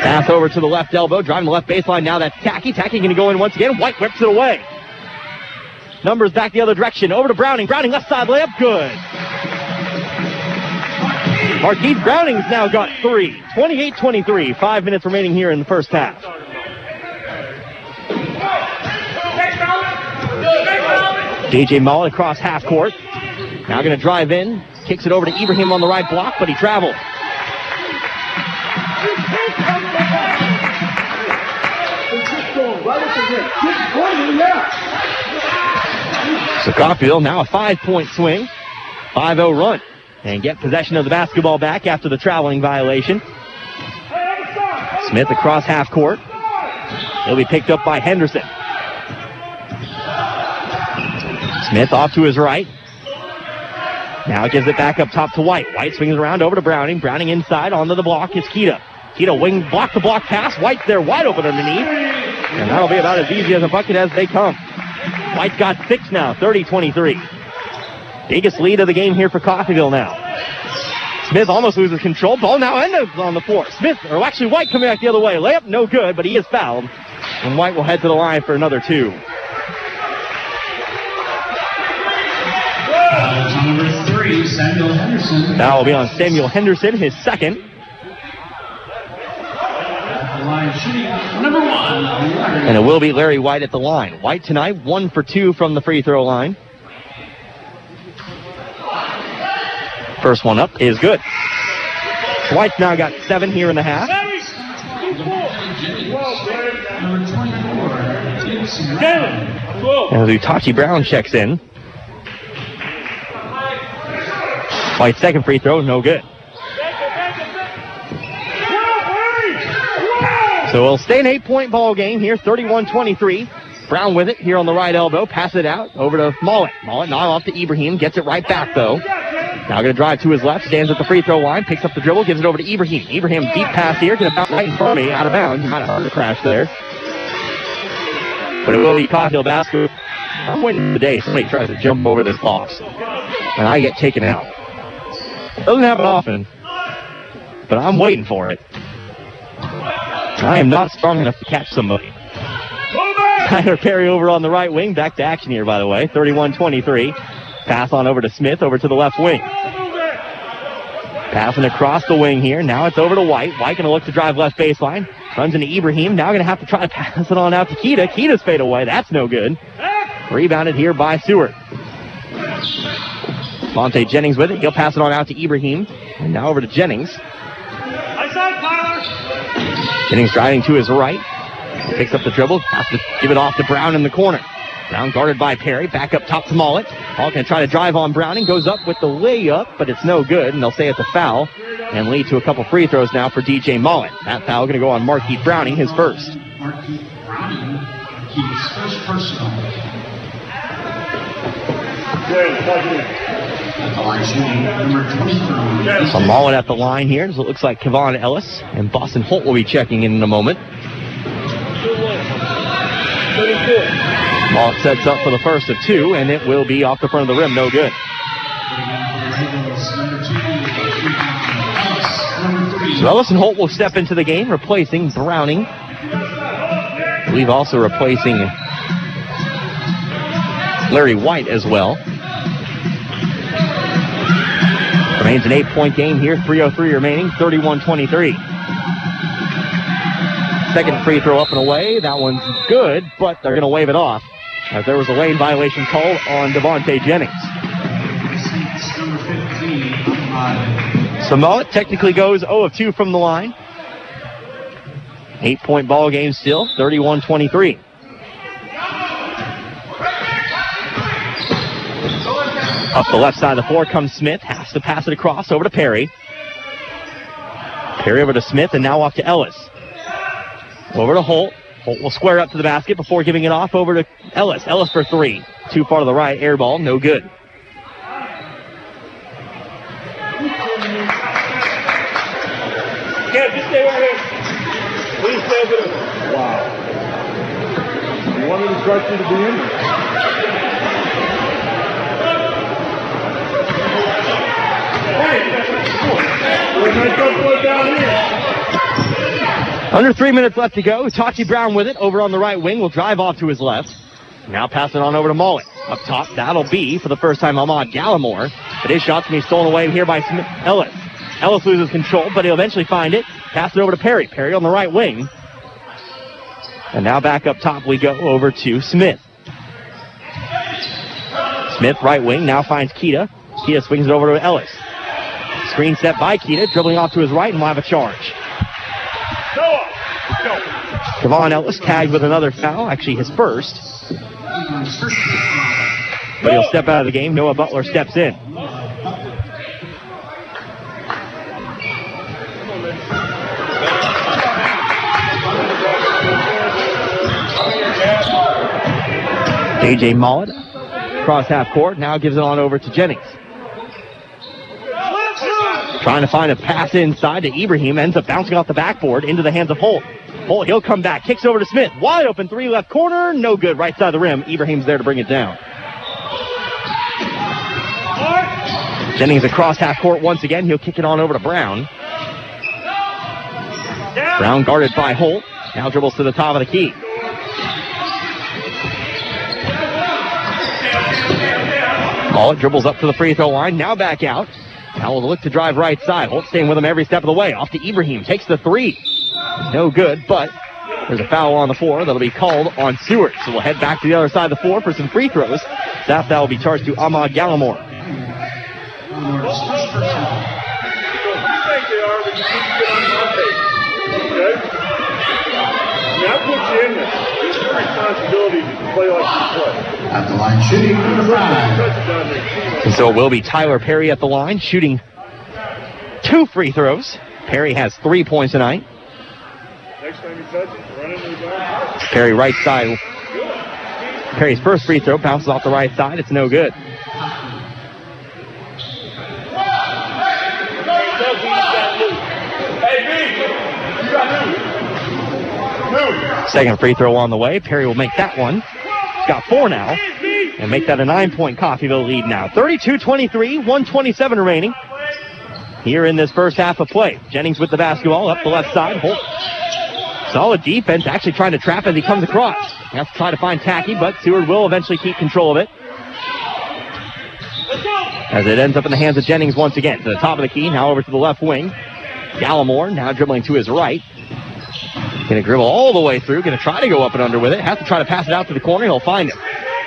Pass over to the left elbow, driving the left baseline. Now that's Tacky. Tacky going to go in once again. White whips it away. Numbers back the other direction. Over to Browning. Browning left side layup. Good. Marquise Browning's now got 3. 28-23. 5 minutes remaining here in the first half. DJ Mullen across half court. Now going to drive in. Kicks it over to Ibrahim on the right block, but he traveled. So Coffeeville now a 5-point swing. 5-0 run. And get possession of the basketball back after the traveling violation. Smith across half court. He'll be picked up by Henderson. Smith off to his right. Now gives it back up top to White. White swings around over to Browning. Browning inside onto the block is Keita. Keita wing block the block pass. White's there wide open underneath. And that'll be about as easy as a bucket as they come. White's got 6 now, 30-23. Biggest lead of the game here for Coffeeville now. Smith almost loses control. Ball now ends up on the floor. White coming back the other way. Layup no good, but he is fouled. And White will head to the line for another 2. Number 3, Samuel Henderson. That will be on Samuel Henderson, his second. Line shooting number 1. And it will be Larry White at the line. White tonight, 1 for 2 from the free throw line. First one up is good. White's now got 7 here in the half. Number 24, And Utachi Brown checks in. White's second free throw, no good. So it'll stay an 8-point ball game here, 31-23. Brown with it here on the right elbow. Pass it out over to Mullet. Mullet now off to Ibrahim. Gets it right back, though. Now going to drive to his left. Stands at the free throw line. Picks up the dribble. Gives it over to Ibrahim. Ibrahim deep pass here. Going to bounce right in front of me. Out of bounds. Might have heard a crash there. But it will be Coffeeville basketball. I'm waiting for the day somebody tries to jump over this box. And I get taken out. Doesn't happen often. But I'm waiting for it. I am not strong enough to catch somebody. Tyler Perry over on the right wing. Back to action here, by the way. 31-23. Pass on over to Smith, over to the left wing. Passing across the wing here. Now it's over to White. White going to look to drive left baseline. Runs into Ibrahim. Now going to have to try to pass it on out to Keita. Keita's fade away. That's no good. Rebounded here by Seward. Monte Jennings with it. He'll pass it on out to Ibrahim. And now over to Jennings. Nice shot, Tyler. Jennings driving to his right. Picks up the dribble. Has to give it off to Brown in the corner. Brown guarded by Perry. Back up top to Mollett. All going to try to drive on Browning. Goes up with the layup, but it's no good. And they'll say it's a foul and lead to a couple free throws now for DJ Mollett. That foul going to go on Markeith Browning, his first. Markeith Browning, his first personal. At the line shooting, number 23. So Mollett at the line here. So it looks like Kevon Ellis and Boston Holt will be checking in a moment. Mollett sets up for the first of two, and it will be off the front of the rim. No good. So Ellis and Holt will step into the game, replacing Browning. I believe also replacing Larry White as well. Remains an 8-point game here. 3:03 remaining. 31-23. Second free throw up and away. That one's good, but they're going to wave it off as there was a lane violation called on Devontae Jennings. So Mollett technically goes 0 of 2 from the line. 8-point ball game still. 31-23. Up the left side of the floor comes Smith. Has to pass it across over to Perry. Perry over to Smith, and now off to Ellis. Over to Holt. Holt will square up to the basket before giving it off over to Ellis. Ellis for three. Too far to the right. Air ball. No good. Yeah, just stay right here. Please stay over there. Wow. You want me to start you to be in there? Under 3 minutes left to go. Tachi Brown with it over on the right wing. Will drive off to his left. Now pass it on over to Mollett. Up top, that'll be, for the first time, Ahmad Gallimore. But his shot's going to be stolen away here by Ellis. Ellis loses control, but he'll eventually find it. Pass it over to Perry. Perry on the right wing. And now back up top we go over to Smith. Smith, right wing, now finds Keita. Keita swings it over to Ellis. Screen set by Keita, dribbling off to his right, and we'll have a charge. Kevon Ellis tagged with another foul, actually his first. But he'll step out of the game. Noah Butler steps in. DJ Mollett, cross half court, now gives it on over to Jennings. Trying to find a pass inside to Ibrahim, ends up bouncing off the backboard into the hands of Holt. Holt, he'll come back, kicks over to Smith. Wide open three, left corner, no good, right side of the rim. Ibrahim's there to bring it down. Jennings across half court once again. He'll kick it on over to Brown. Brown guarded by Holt. Now dribbles to the top of the key. Mollett dribbles up to the free throw line. Now back out. Now will look to drive right side. Holt staying with him every step of the way. Off to Ibrahim. Takes the three. No good, but there's a foul on the floor that'll be called on Seward. So we'll head back to the other side of the floor for some free throws. That foul will be charged to Ahmad Gallimore. I put you in there. It's your responsibility to play like you play. At the line shooting, number 5. And so it will be Tyler Perry at the line, shooting 2 free throws. Perry has 3 points tonight. Next time you touch it, run into the back. Perry right side. Perry's first free throw bounces off the right side. It's no good. Second free throw on the way. Perry will make that one. He's got 4 now. And make that a 9-point Coffeeville lead now. 32-23, 1:27 remaining. Here in this first half of play. Jennings with the basketball up the left side. Holt. Solid defense, actually trying to trap as he comes across. He has to try to find Tacky, but Seward will eventually keep control of it. As it ends up in the hands of Jennings once again. To the top of the key, now over to the left wing. Gallimore now dribbling to his right. Going to dribble all the way through. Going to try to go up and under with it. Has to try to pass it out to the corner. He'll find it.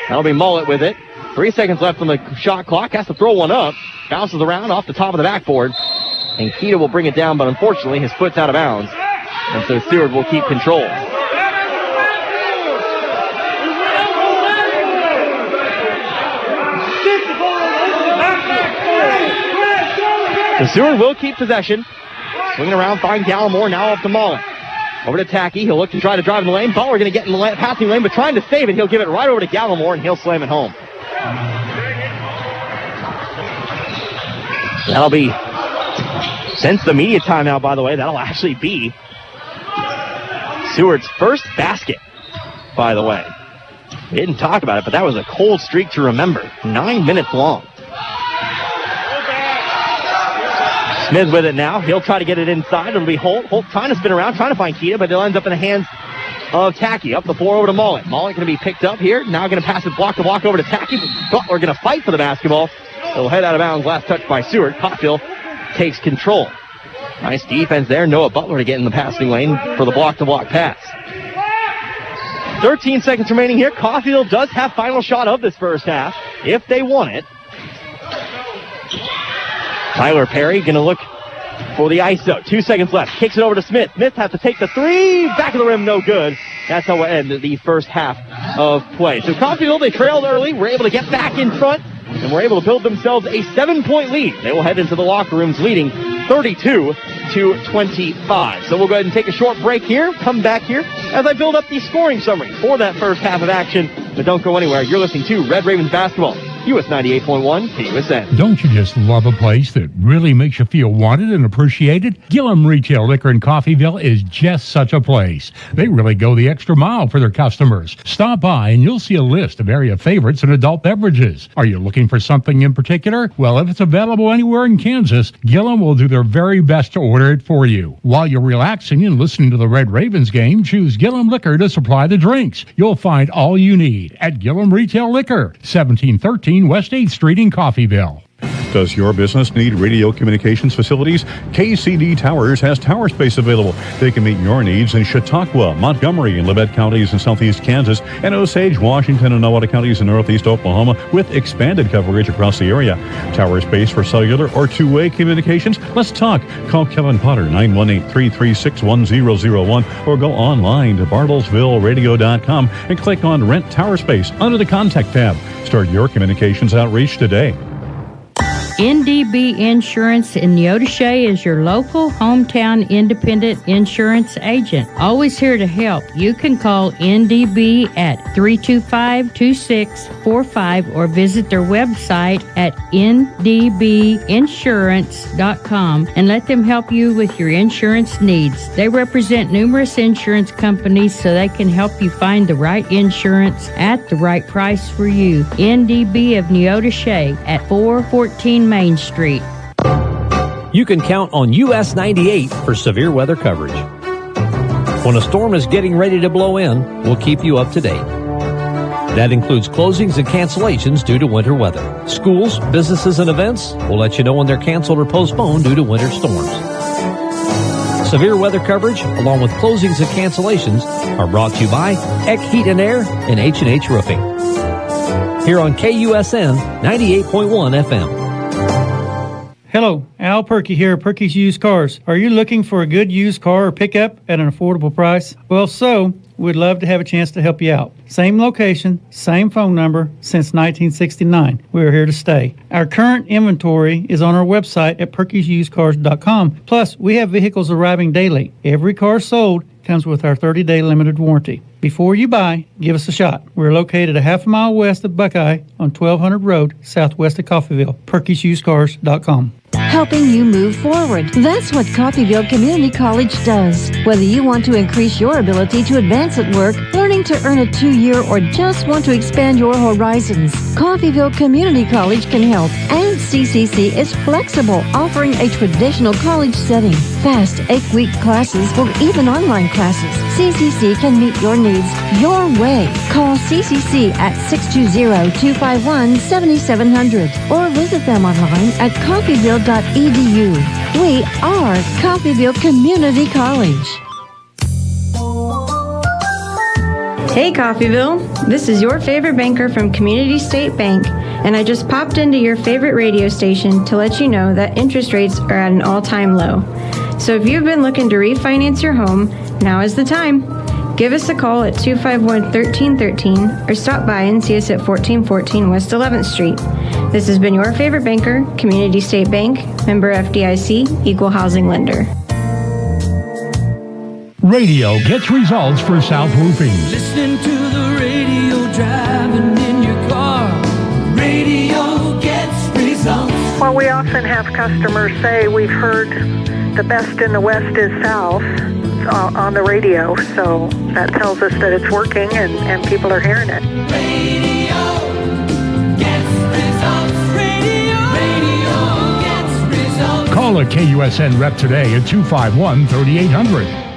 That'll be Mollett with it. 3 seconds left on the shot clock. Has to throw one up. Bounces around off the top of the backboard. And Keita will bring it down, but unfortunately his foot's out of bounds. And so Seward will keep control. So Seward will keep possession. Swinging around, find Gallimore, now up to Mullen. Over to Tacky, he'll look to try to drive in the lane. Butler going to get in the passing lane, but trying to save it. He'll give it right over to Gallimore, and he'll slam it home. That'll be, since the media timeout, by the way, that'll actually be Seward's first basket, by the way. We didn't talk about it, but that was a cold streak to remember. 9 minutes long. Smith with it now. He'll try to get it inside. It'll be Holt. Holt trying to spin around, trying to find Keita, but it ends up in the hands of Tacky. Up the floor over to Mullen. Mullen going to be picked up here. Now going to pass it block to block over to Tacky. Butler going to fight for the basketball. It'll head out of bounds. Last touch by Seward. Coffeeville takes control. Nice defense there. Noah Butler to get in the passing lane for the block-to-block pass. 13 seconds remaining here. Coffeeville does have final shot of this first half if they want it. Tyler Perry going to look for the ISO. 2 seconds left. Kicks it over to Smith. Smith has to take the three. Back of the rim, no good. That's how we'll end the first half of play. So Coffeeville, they trailed early. Were able to get back in front and were able to build themselves a 7-point lead. They will head into the locker rooms leading 32-25. So we'll go ahead and take a short break here. Come back here as I build up the scoring summary for that first half of action. But don't go anywhere. You're listening to Red Ravens Basketball. US 98.1 KUSN. Don't you just love a place that really makes you feel wanted and appreciated? Gillum Retail Liquor in Coffeeville is just such a place. They really go the extra mile for their customers. Stop by and you'll see a list of area favorites and adult beverages. Are you looking for something in particular? Well, if it's available anywhere in Kansas, Gillum will do their very best to order it for you. While you're relaxing and listening to the Red Ravens game, choose Gillum Liquor to supply the drinks. You'll find all you need at Gillum Retail Liquor, 1713 West 8th Street in Coffeeville. Does your business need radio communications facilities? KCD Towers has tower space available. They can meet your needs in Chautauqua, Montgomery, and Labette counties in southeast Kansas, and Osage, Washington, and Nowata counties in northeast Oklahoma, with expanded coverage across the area. Tower space for cellular or two-way communications? Let's talk. Call Kevin Potter, 918-336-1001, or go online to bartlesvilleradio.com and click on Rent Tower Space under the Contact tab. Start your communications outreach today. NDB Insurance in Neodesha is your local hometown independent insurance agent. Always here to help. You can call NDB at 325-2645 or visit their website at ndbinsurance.com and let them help you with your insurance needs. They represent numerous insurance companies so they can help you find the right insurance at the right price for you. NDB of Neodesha at 414 Main Street. You can count on US 98 for severe weather coverage. When a storm is getting ready to blow in, we'll keep you up to date. That includes closings and cancellations due to winter weather. Schools, businesses, and events will let you know when they're canceled or postponed due to winter storms. Severe weather coverage, along with closings and cancellations, are brought to you by Eck Heat and Air and H&H Roofing. Here on KUSN 98.1 FM. Hello, Al Perky here at Perky's Used Cars. Are you looking for a good used car or pickup at an affordable price? Well, we'd love to have a chance to help you out. Same location, same phone number since 1969. We're here to stay. Our current inventory is on our website at perkysusedcars.com. Plus, we have vehicles arriving daily. Every car sold comes with our 30-day limited warranty. Before you buy, give us a shot. We're located a half a mile west of Buckeye on 1200 Road, southwest of Coffeeville. perkysusedcars.com. Helping you move forward. That's what Coffeeville Community College does. Whether you want to increase your ability to advance at work, learning to earn a 2-year, or just want to expand your horizons, Coffeeville Community College can help. And CCC is flexible, offering a traditional college setting, fast 8-week classes, or even online classes. CCC can meet your needs your way. Call CCC at 620-251-7700 or visit them online at coffeeville.edu. We are Coffeeville Community College. Hey Coffeeville, this is your favorite banker from Community State Bank, and I just popped into your favorite radio station to let you know that interest rates are at an all-time low. So if you've been looking to refinance your home, now is the time. Give us a call at 251-1313 or stop by and see us at 1414 West 11th Street. This has been your favorite banker, Community State Bank, member FDIC, equal housing lender. Radio gets results for South Roofing. Listening to the radio, driving in your car. Radio gets results. Well, we often have customers say we've heard the best in the West is South on the radio, so that tells us that it's working and people are hearing it. Radio gets results. Radio gets results. Call a KUSN rep today at 251-3800.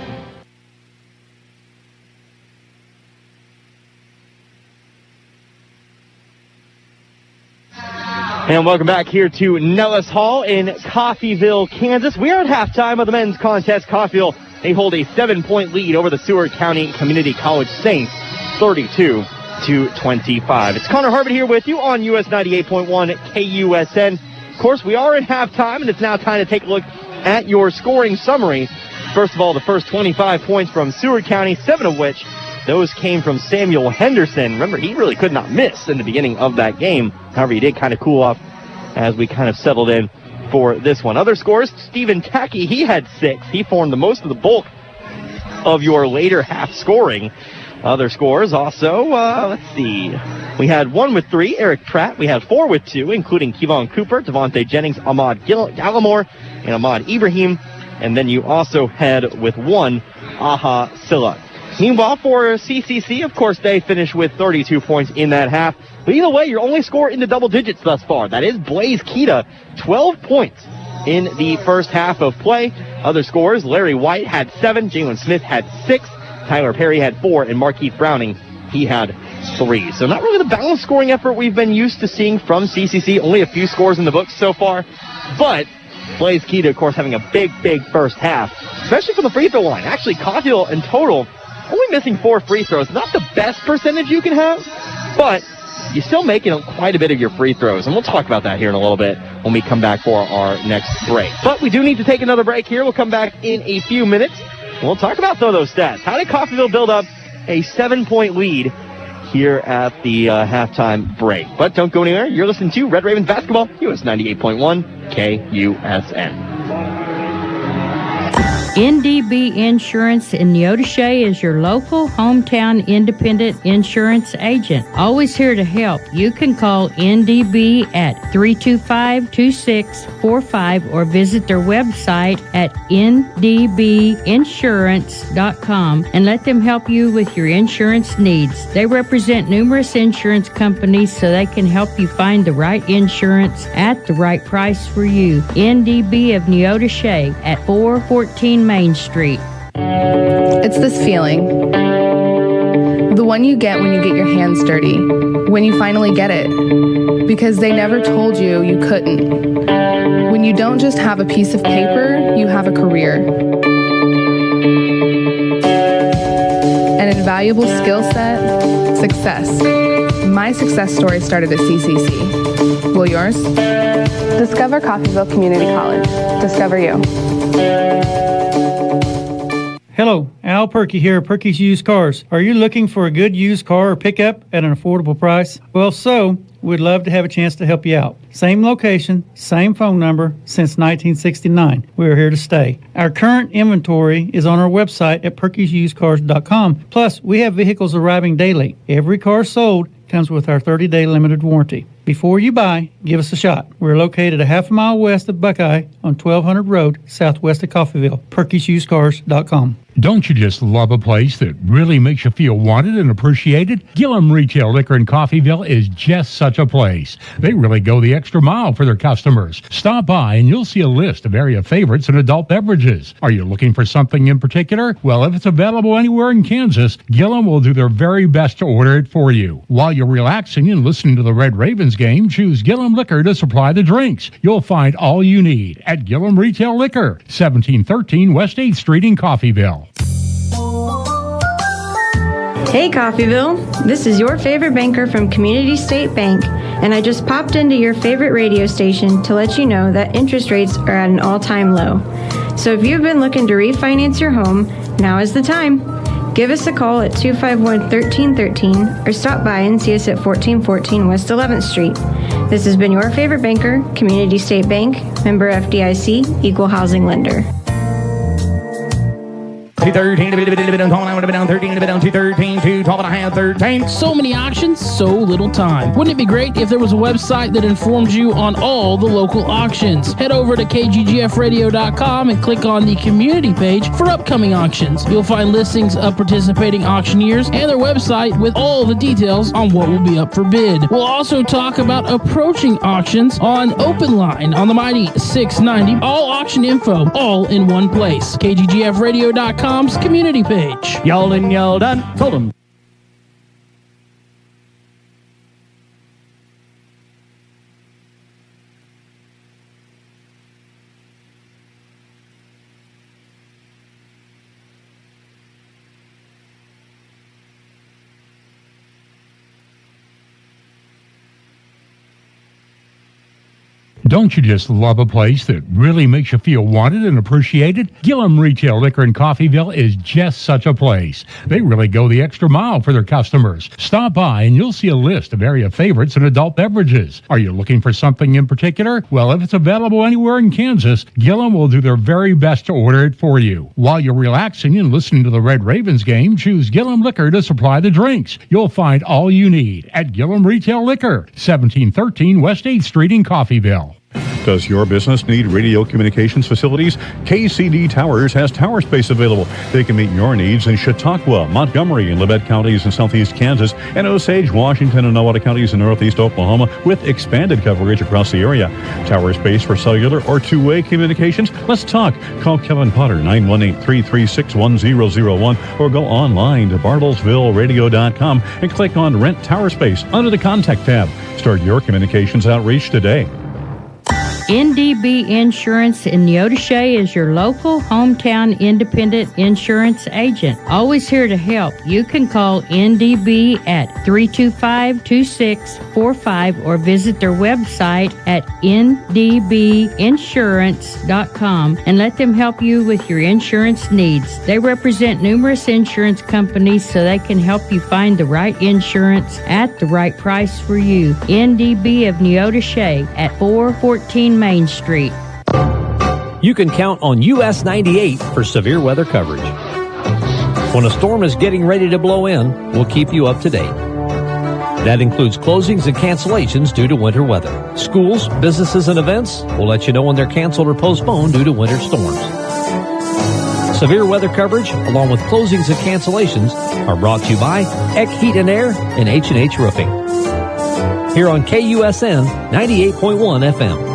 And welcome back here to Nellis Hall in Coffeeville, Kansas. We are at halftime of the men's contest. Coffeeville, they hold a 7-point lead over the Seward County Community College Saints, 32-25. It's Connor Harvard here with you on US 98.1 KUSN. Of course, we are at halftime, and it's now time to take a look at your scoring summary. First of all, the first 25 points from Seward County, 7 of which those came from Samuel Henderson. Remember, he really could not miss in the beginning of that game. However, he did kind of cool off as we kind of settled in for this one. Other scores, Stephen Tackey, he had 6. He formed the most of the bulk of your later half scoring. Other scores also, let's see. We had 1 with 3, Eric Pratt. We had 4 with 2, including Kevon Cooper, Devontae Jennings, Ahmad Gallimore, and Ahmad Ibrahim. And then you also had with 1, Aha Silla. Meanwhile, for CCC, of course, they finished with 32 points in that half. But either way, your only score in the double digits thus far. That is Blaze Keita, 12 points in the first half of play. Other scores, Larry White had 7, Jalen Smith had 6, Tyler Perry had 4, and Markeith Browning, he had 3. So not really the balanced scoring effort we've been used to seeing from CCC. Only a few scores in the books so far. But Blaze Keita, of course, having a big first half, especially from the free throw line. Actually, Coffeeville in total only missing 4 free throws. Not the best percentage you can have, but you're still making quite a bit of your free throws. And we'll talk about that here in a little bit when we come back for our next break. But we do need to take another break here. We'll come back in a few minutes, and we'll talk about some of those stats. How did Coffeeville build up a 7-point lead here at the halftime break? But don't go anywhere. You're listening to Red Ravens Basketball, US 98.1 KUSN. NDB Insurance in Neodesha is your local hometown independent insurance agent. Always here to help. You can call NDB at 325-2645 or visit their website at ndbinsurance.com and let them help you with your insurance needs. They represent numerous insurance companies so they can help you find the right insurance at the right price for you. NDB of Neodesha at 414 Main Street. It's this feeling. The one you get when you get your hands dirty. When you finally get it. Because they never told you you couldn't. When you don't just have a piece of paper, you have a career. An invaluable skill set, success. My success story started at CCC. Will yours? Discover Coffeeville Community College. Discover you. Hello, Al Perky here, Perky's Used Cars. Are you looking for a good used car or pickup at an affordable price? Well, so, we'd love to have a chance to help you out. Same location, same phone number since 1969. We're here to stay. Our current inventory is on our website at perkysusedcars.com. Plus, we have vehicles arriving daily. Every car sold comes with our 30-day limited warranty. Before you buy, give us a shot. We're located a half a mile west of Buckeye on 1200 Road, southwest of Coffeeville. PerkySUsedCars.com. Don't you just love a place that really makes you feel wanted and appreciated? Gillum Retail Liquor in Coffeeville is just such a place. They really go the extra mile for their customers. Stop by and you'll see a list of area favorites and adult beverages. Are you looking for something in particular? Well, if it's available anywhere in Kansas, Gillum will do their very best to order it for you. While you're relaxing and listening to the Red Ravens game, choose Gillum Liquor to supply the drinks. You'll find all you need at Gillum Retail Liquor, 1713 West 8th Street in Coffeeville. Hey Coffeeville, this is your favorite banker from Community State Bank, and I just popped into your favorite radio station to let you know that interest rates are at an all-time low. So if you've been looking to refinance your home, now is the time. Give us a call at 251-1313 or stop by and see us at 1414 West 11th Street. This has been your favorite banker, Community State Bank, member FDIC, equal housing lender. 213, down 13, down 213, 212 and a half, 13. So many auctions, so little time. Wouldn't it be great if there was a website that informs you on all the local auctions? Head over to kggfradio.com and click on the community page for upcoming auctions. You'll find listings of participating auctioneers and their website with all the details on what will be up for bid. We'll also talk about approaching auctions on Open Line on the mighty 690. All auction info, all in one place. kggfradio.com community page. Y'all in, y'all done. Told them. Don't you just love a place that really makes you feel wanted and appreciated? Gillum Retail Liquor in Coffeeville is just such a place. They really go the extra mile for their customers. Stop by and you'll see a list of area favorites and adult beverages. Are you looking for something in particular? Well, if it's available anywhere in Kansas, Gillum will do their very best to order it for you. While you're relaxing and listening to the Red Ravens game, choose Gillum Liquor to supply the drinks. You'll find all you need at Gillum Retail Liquor, 1713 West 8th Street in Coffeeville. Does your business need radio communications facilities? KCD Towers has tower space available. They can meet your needs in Chautauqua, Montgomery, and Labette counties in southeast Kansas, and Osage, Washington, and Nowata counties in northeast Oklahoma, with expanded coverage across the area. Tower space for cellular or two-way communications? Let's talk. Call Kevin Potter, 918-336-1001, or go online to bartlesvilleradio.com and click on Rent Tower Space under the Contact tab. Start your communications outreach today. NDB Insurance in Neodesha is your local hometown independent insurance agent. Always here to help. You can call NDB at 325-2645 or visit their website at ndbinsurance.com and let them help you with your insurance needs. They represent numerous insurance companies so they can help you find the right insurance at the right price for you. NDB of Neodesha at 414 Main Street. You can count on US 98 for severe weather coverage. When a storm is getting ready to blow in, we'll keep you up to date. That includes closings and cancellations due to winter weather. Schools, businesses, and events will let you know when they're canceled or postponed due to winter storms. Severe weather coverage, along with closings and cancellations, are brought to you by Eck Heat and Air and H&H Roofing. Here on KUSN 98.1 FM.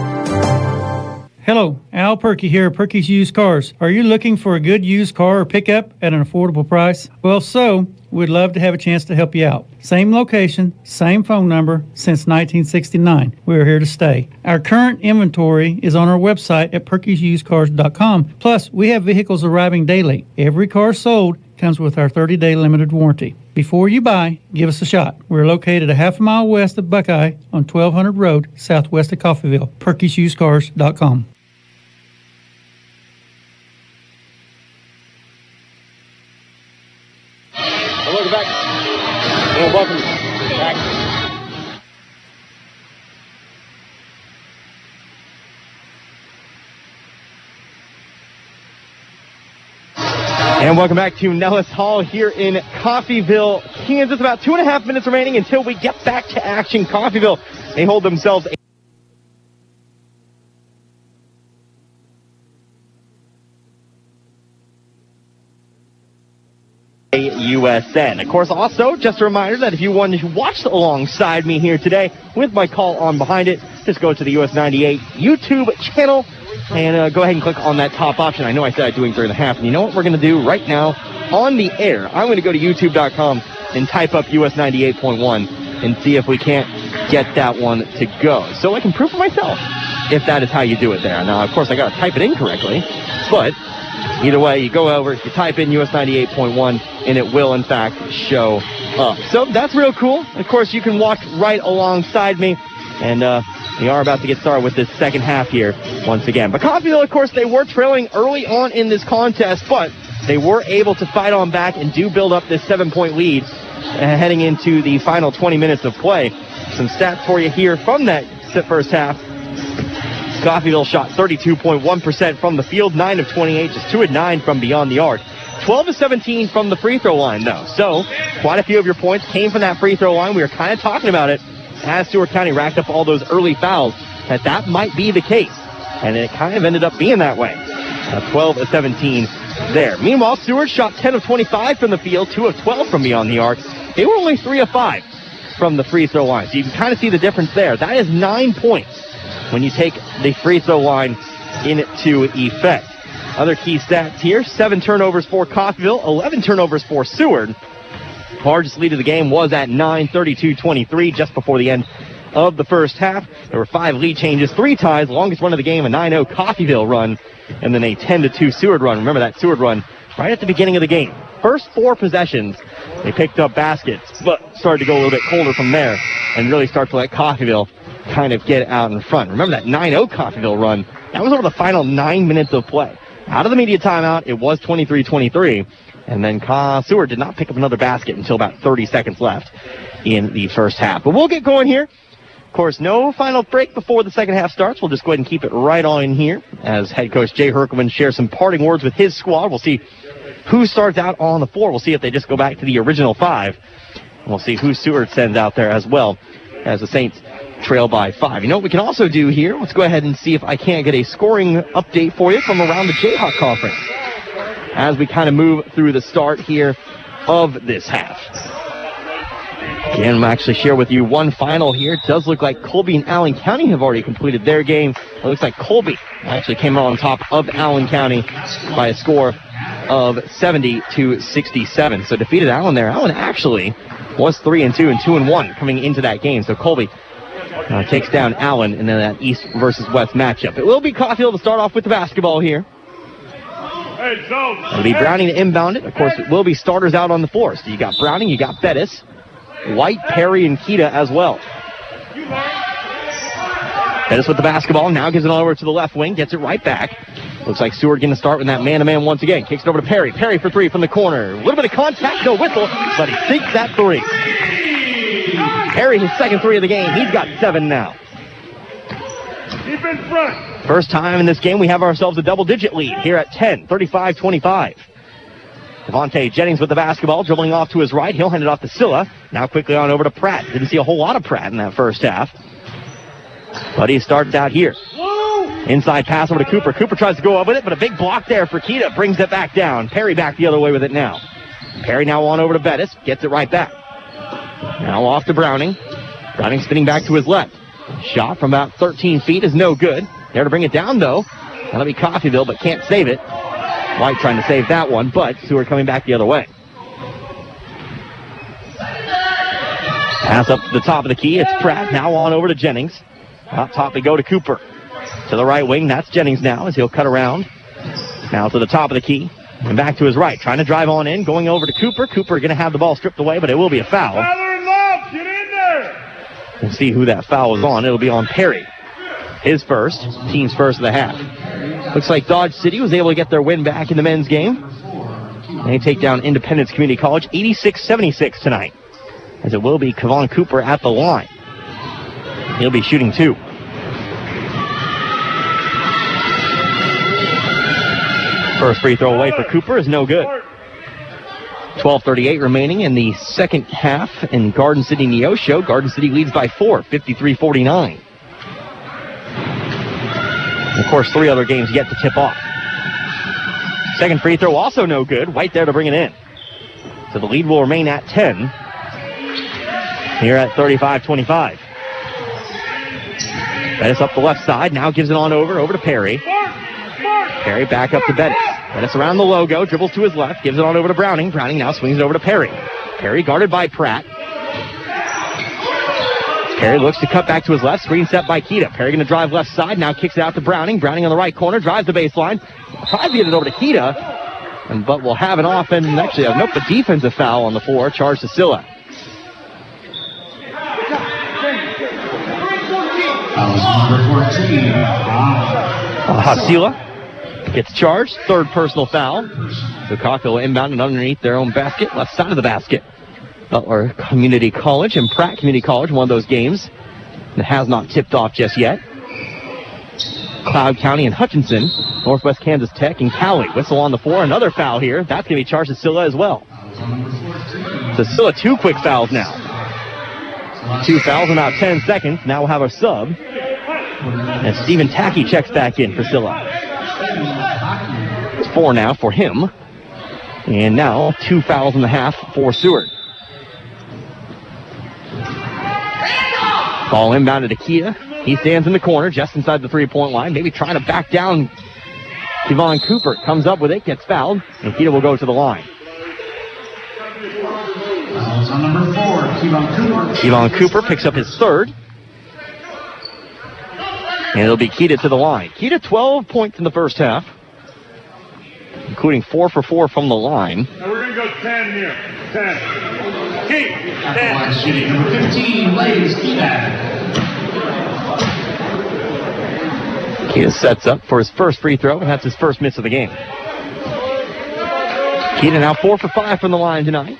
Hello, Al Perky here, Perky's Used Cars. Are you looking for a good used car or pickup at an affordable price? Well, we'd love to have a chance to help you out. Same location, same phone number since 1969. We're here to stay. Our current inventory is on our website at perkysusedcars.com. Plus, we have vehicles arriving daily. Every car sold comes with our 30-day limited warranty. Before you buy, give us a shot. We're located a half a mile west of Buckeye on 1200 Road, southwest of Coffeeville. perkysusedcars.com. Welcome back. And welcome back. And welcome back to Nellis Hall here in Coffeeville, Kansas. About 2.5 minutes remaining until we get back to action. Coffeeville, they hold themselves KUSN. Of course, also, just a reminder that if you wanted to watch alongside me here today with my call on behind it, just go to the US 98 YouTube channel and go ahead and click on that top option. I know I said I'd do it during the half, and you know what we're going to do right now on the air? I'm going to go to youtube.com and type up US 98.1 and see if we can't get that one to go. So I can prove for myself if that is how you do it there. Now, of course, I got to type it in correctly, but either way, you go over, you type in US 98.1, and it will, in fact, show up. So that's real cool. Of course, you can walk right alongside me And we are about to get started with this second half here once again. But Coffeeville, of course, they were trailing early on in this contest, but they were able to fight on back and do build up this 7-point lead heading into the final 20 minutes of play. Some stats for you here from that first half. Coffeeville shot 32.1% from the field, 9 of 28, just 2 of 9 from beyond the arc. 12 of 17 from the free throw line, though. So quite a few of your points came from that free throw line. We were kind of talking about it as Seward County racked up all those early fouls, that might be the case. And it kind of ended up being that way. 12 of 17 there. Meanwhile, Seward shot 10 of 25 from the field, 2 of 12 from beyond the arc. They were only 3 of 5 from the free throw line. So you can kind of see the difference there. That is 9 points when you take the free throw line into effect. Other key stats here, 7 turnovers for Coffeeville, 11 turnovers for Seward. Largest lead of the game was at 9, 32-23, just before the end of the first half. There were 5 lead changes, 3 ties, longest run of the game, a 9-0 Coffeeville run, and then a 10-2 Seward run. Remember that Seward run right at the beginning of the game. First 4 possessions, they picked up baskets, but started to go a little bit colder from there and really start to let Coffeeville kind of get out in front. Remember that 9-0 Coffeeville run? That was over the final 9 minutes of play. Out of the media timeout, it was 23-23, and then Seward did not pick up another basket until about 30 seconds left in the first half. But we'll get going here. Of course, no final break before the second half starts. We'll just go ahead and keep it right on in here as head coach Jay Herkelman shares some parting words with his squad. We'll see who starts out on the floor. We'll see if they just go back to the original 5. And we'll see who Seward sends out there as well as the Saints trail by 5. You know what we can also do here? Let's go ahead and see if I can't get a scoring update for you from around the Jayhawk Conference as we kind of move through the start here of this half. Again, I'm actually share with you one final here. It does look like Colby and Allen County have already completed their game. It looks like Colby actually came out on top of Allen County by a score of 70-67. So defeated Allen there. Allen actually was 3-2 and 2-1 coming into that game. So Colby takes down Allen in that East versus West matchup. It will be Coffeeville to start off with the basketball here. It'll be Browning to inbound it. Of course, it will be starters out on the floor. So you got Browning, you got Bettis, White, Perry, and Kita as well. Bettis with the basketball. Now gives it all over to the left wing. Gets it right back. Looks like Seward going to start with that man-to-man once again. Kicks it over to Perry. Perry for 3 from the corner. A little bit of contact, no whistle, but he sinks that 3. Perry, his second 3 of the game. He's got 7 now. Keep in front. First time in this game we have ourselves a double-digit lead here at 10, 35-25. Devontae Jennings with the basketball, dribbling off to his right. He'll hand it off to Silla. Now quickly on over to Pratt. Didn't see a whole lot of Pratt in that first half, but he starts out here. Inside pass over to Cooper. Cooper tries to go up with it, but a big block there for Kita. Brings it back down. Perry back the other way with it now. Perry now on over to Bettis. Gets it right back. Now off to Browning. Browning spinning back to his left. Shot from about 13 feet is no good. There to bring it down, though. That'll be Coffeeville, but can't save it. White trying to save that one, but Seward coming back the other way. Pass up to the top of the key. It's Pratt. Now on over to Jennings. Up top we go to Cooper. To the right wing. That's Jennings now as he'll cut around. Now to the top of the key. And back to his right. Trying to drive on in. Going over to Cooper. Cooper going to have the ball stripped away, but it will be a foul. Get in there. We'll see who that foul is on. It'll be on Perry. His first. Team's first of the half. Looks like Dodge City was able to get their win back in the men's game. They take down Independence Community College 86-76 tonight. As it will be Kevon Cooper at the line. He'll be shooting 2. First free throw away for Cooper is no good. 12:38 remaining in the second half in Garden City Neosho. Garden City leads by 4, 53-49. Of course, 3 other games yet to tip off. Second free throw also no good. White there to bring it in. So the lead will remain at 10. Here at 35-25. Bettis up the left side. Now gives it on over to Perry. Perry back up to Bettis. Bettis around the logo. Dribbles to his left. Gives it on over to Browning. Browning now swings it over to Perry. Perry guarded by Pratt. Perry looks to cut back to his left. Screen set by Kita. Perry going to drive left side. Now kicks it out to Browning. Browning on the right corner. Drives the baseline. Tries to get it over to Kita. But we'll have an offense. Actually, a defensive foul on the floor. Charged to Silla. Number 14. Hasila gets charged. Third personal foul. So Coffeeville inbounded underneath their own basket, left side of the basket. Butler Community College and Pratt Community College, one of those games that has not tipped off just yet. Cloud County and Hutchinson, Northwest Kansas Tech and Cowley. Whistle on the floor, another foul here. That's going to be charged to Scylla as well. So Scylla 2 quick fouls now. 2 fouls in about 10 seconds. Now we'll have our sub. And Stephen Tackey checks back in for Scylla. It's 4 now for him. And now 2 fouls in the half for Seward. Ball inbounded to Kia. He stands in the corner just inside the 3-point line, maybe trying to back down. Kevon Cooper comes up with it, gets fouled, and Kia will go to the line. On number 4, Kevon Cooper. Kevon Cooper picks up his third. And it'll be Keita to the line. Keita 12 points in the first half, including 4 for 4 from the line. Now we're going to go 10 here. 10. Keith, 10. Shooting number 15, Blaze Keita. Keita sets up for his first free throw, and that's his first miss of the game. Keita now 4 for 5 from the line tonight.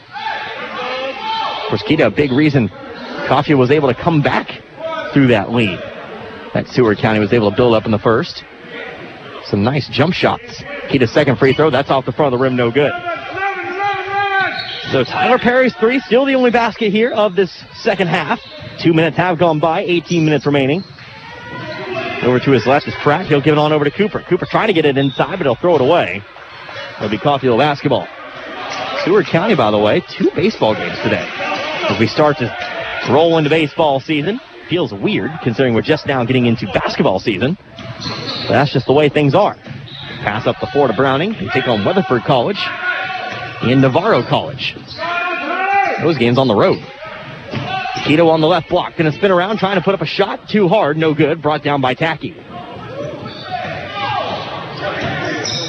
Of course, Keita, a big reason Coffeeville was able to come back through that lead that Seward County was able to build up in the first. Some nice jump shots. Keita's second free throw, that's off the front of the rim, no good. So Tyler Perry's three, still the only basket here of this second half. 2 minutes have gone by, 18 minutes remaining. Over to his left is Pratt. He'll give it on over to Cooper. Cooper trying to get it inside, but he'll throw it away. It'll be Coffeeville basketball. Seward County, by the way, 2 baseball games today. As we start to roll into baseball season. Feels weird, considering we're just now getting into basketball season. But that's just the way things are. Pass up the floor to Browning. They take on Weatherford College and Navarro College. Those games on the road. Keto on the left block. Going to spin around, trying to put up a shot. Too hard, no good. Brought down by Tackey.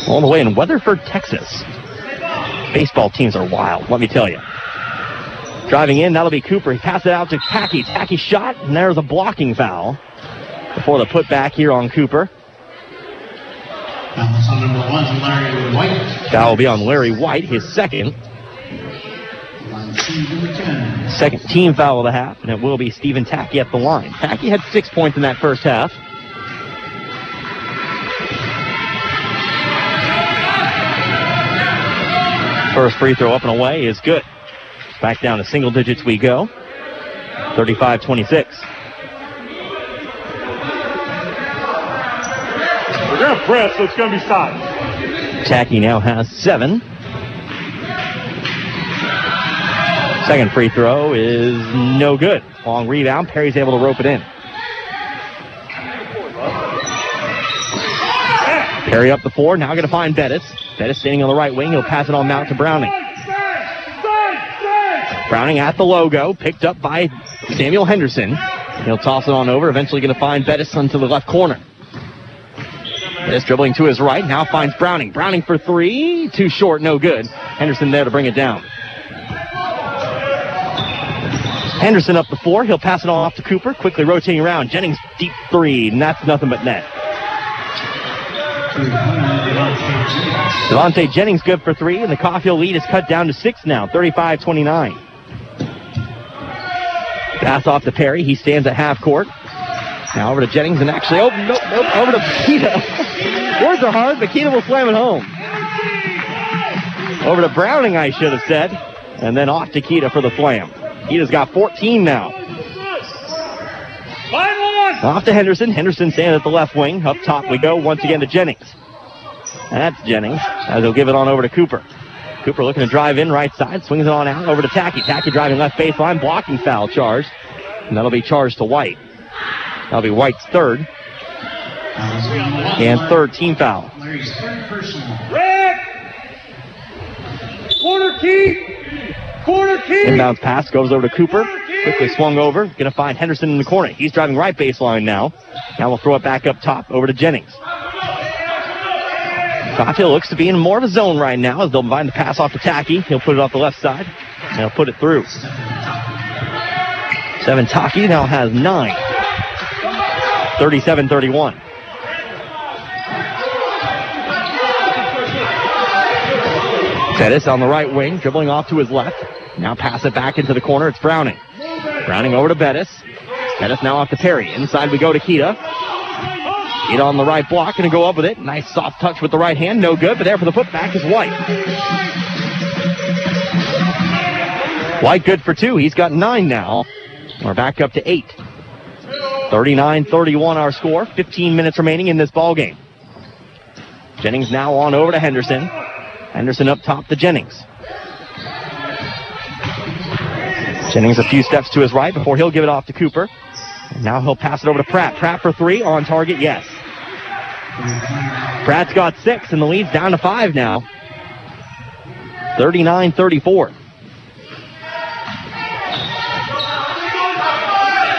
All the way in Weatherford, Texas. Baseball teams are wild, let me tell you. Driving in, that'll be Cooper. He passes it out to Tackey. Tackey shot, and there's a blocking foul before the putback here on Cooper. That's on number 1, Larry White. That will be on Larry White, his second. Second team foul of the half, and it will be Stephen Tackey at the line. Tackey had 6 points in that first half. First free throw up and away is good. Back down to single digits we go. 35-26. We're going to press, so it's going to be stopped. Tackey now has 7. Second free throw is no good. Long rebound. Perry's able to rope it in. Perry up the floor. Now going to find Bettis. Bettis standing on the right wing. He'll pass it on out to Browning. Browning at the logo. Picked up by Samuel Henderson. He'll toss it on over. Eventually going to find Bettis onto the left corner. Bettis dribbling to his right. Now finds Browning. Browning for 3. Too short. No good. Henderson there to bring it down. Henderson up the floor. He'll pass it on off to Cooper. Quickly rotating around. Jennings deep 3. And that's nothing but net. Devontae Jennings good for 3. And the Coffeeville lead is cut down to 6 now. 35-29. Pass off to Perry. He stands at half court. Now over to Jennings and actually, over to Keita. Words are hard, but Keita will slam it home. Over to Browning, I should have said. And then off to Keita for the slam. Keita's got 14 now. Off to Henderson. Henderson standing at the left wing. Up top we go once again to Jennings. That's Jennings, as he'll give it on over to Cooper. Cooper looking to drive in right side. Swings it on out over to Tackey. Tackey driving left baseline. Blocking foul charged. And that'll be charged to White. That'll be White's third. And third team foul. Larry's third personal. Corner key. Corner key. Inbounds pass goes over to Cooper. Quickly swung over. Going to find Henderson in the corner. He's driving right baseline now. Now we'll throw it back up top over to Jennings. Coffeeville looks to be in more of a zone right now as they'll find the pass off to Tackey. He'll put it off the left side. And he'll put it through. 7 Tackey now has 9. 37-31. Pettis on the right wing, dribbling off to his left. Now pass it back into the corner. It's Browning. Browning over to Bettis. Bettis now off to Perry. Inside we go to Keita. Keita on the right block, going to go up with it. Nice soft touch with the right hand. No good, but there for the putback is White. White good for 2. He's got 9 now. We're back up to 8. 39-31 our score. 15 minutes remaining in this ball game. Jennings now on over to Henderson. Henderson up top to Jennings. Jennings a few steps to his right before he'll give it off to Cooper. And now he'll pass it over to Pratt. Pratt for 3, on target, yes. Pratt's got 6, and the lead's down to 5 now. 39-34.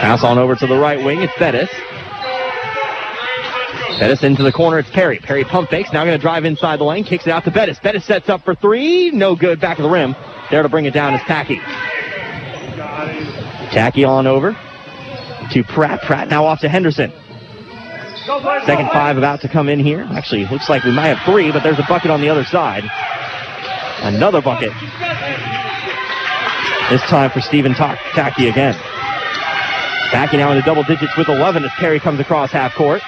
Pass on over to the right wing, it's Bettis. Bettis into the corner, it's Perry. Perry pump fakes, now going to drive inside the lane, kicks it out to Bettis. Bettis sets up for 3, no good, back of the rim. There to bring it down is Tacky. Tacky on over to Pratt. Pratt now off to Henderson. Second 5 about to come in here. Actually, looks like we might have 3, but there's a bucket on the other side. Another bucket. This time for Stephen Tacky again. Tacky now into double digits with 11 as Perry comes across half court.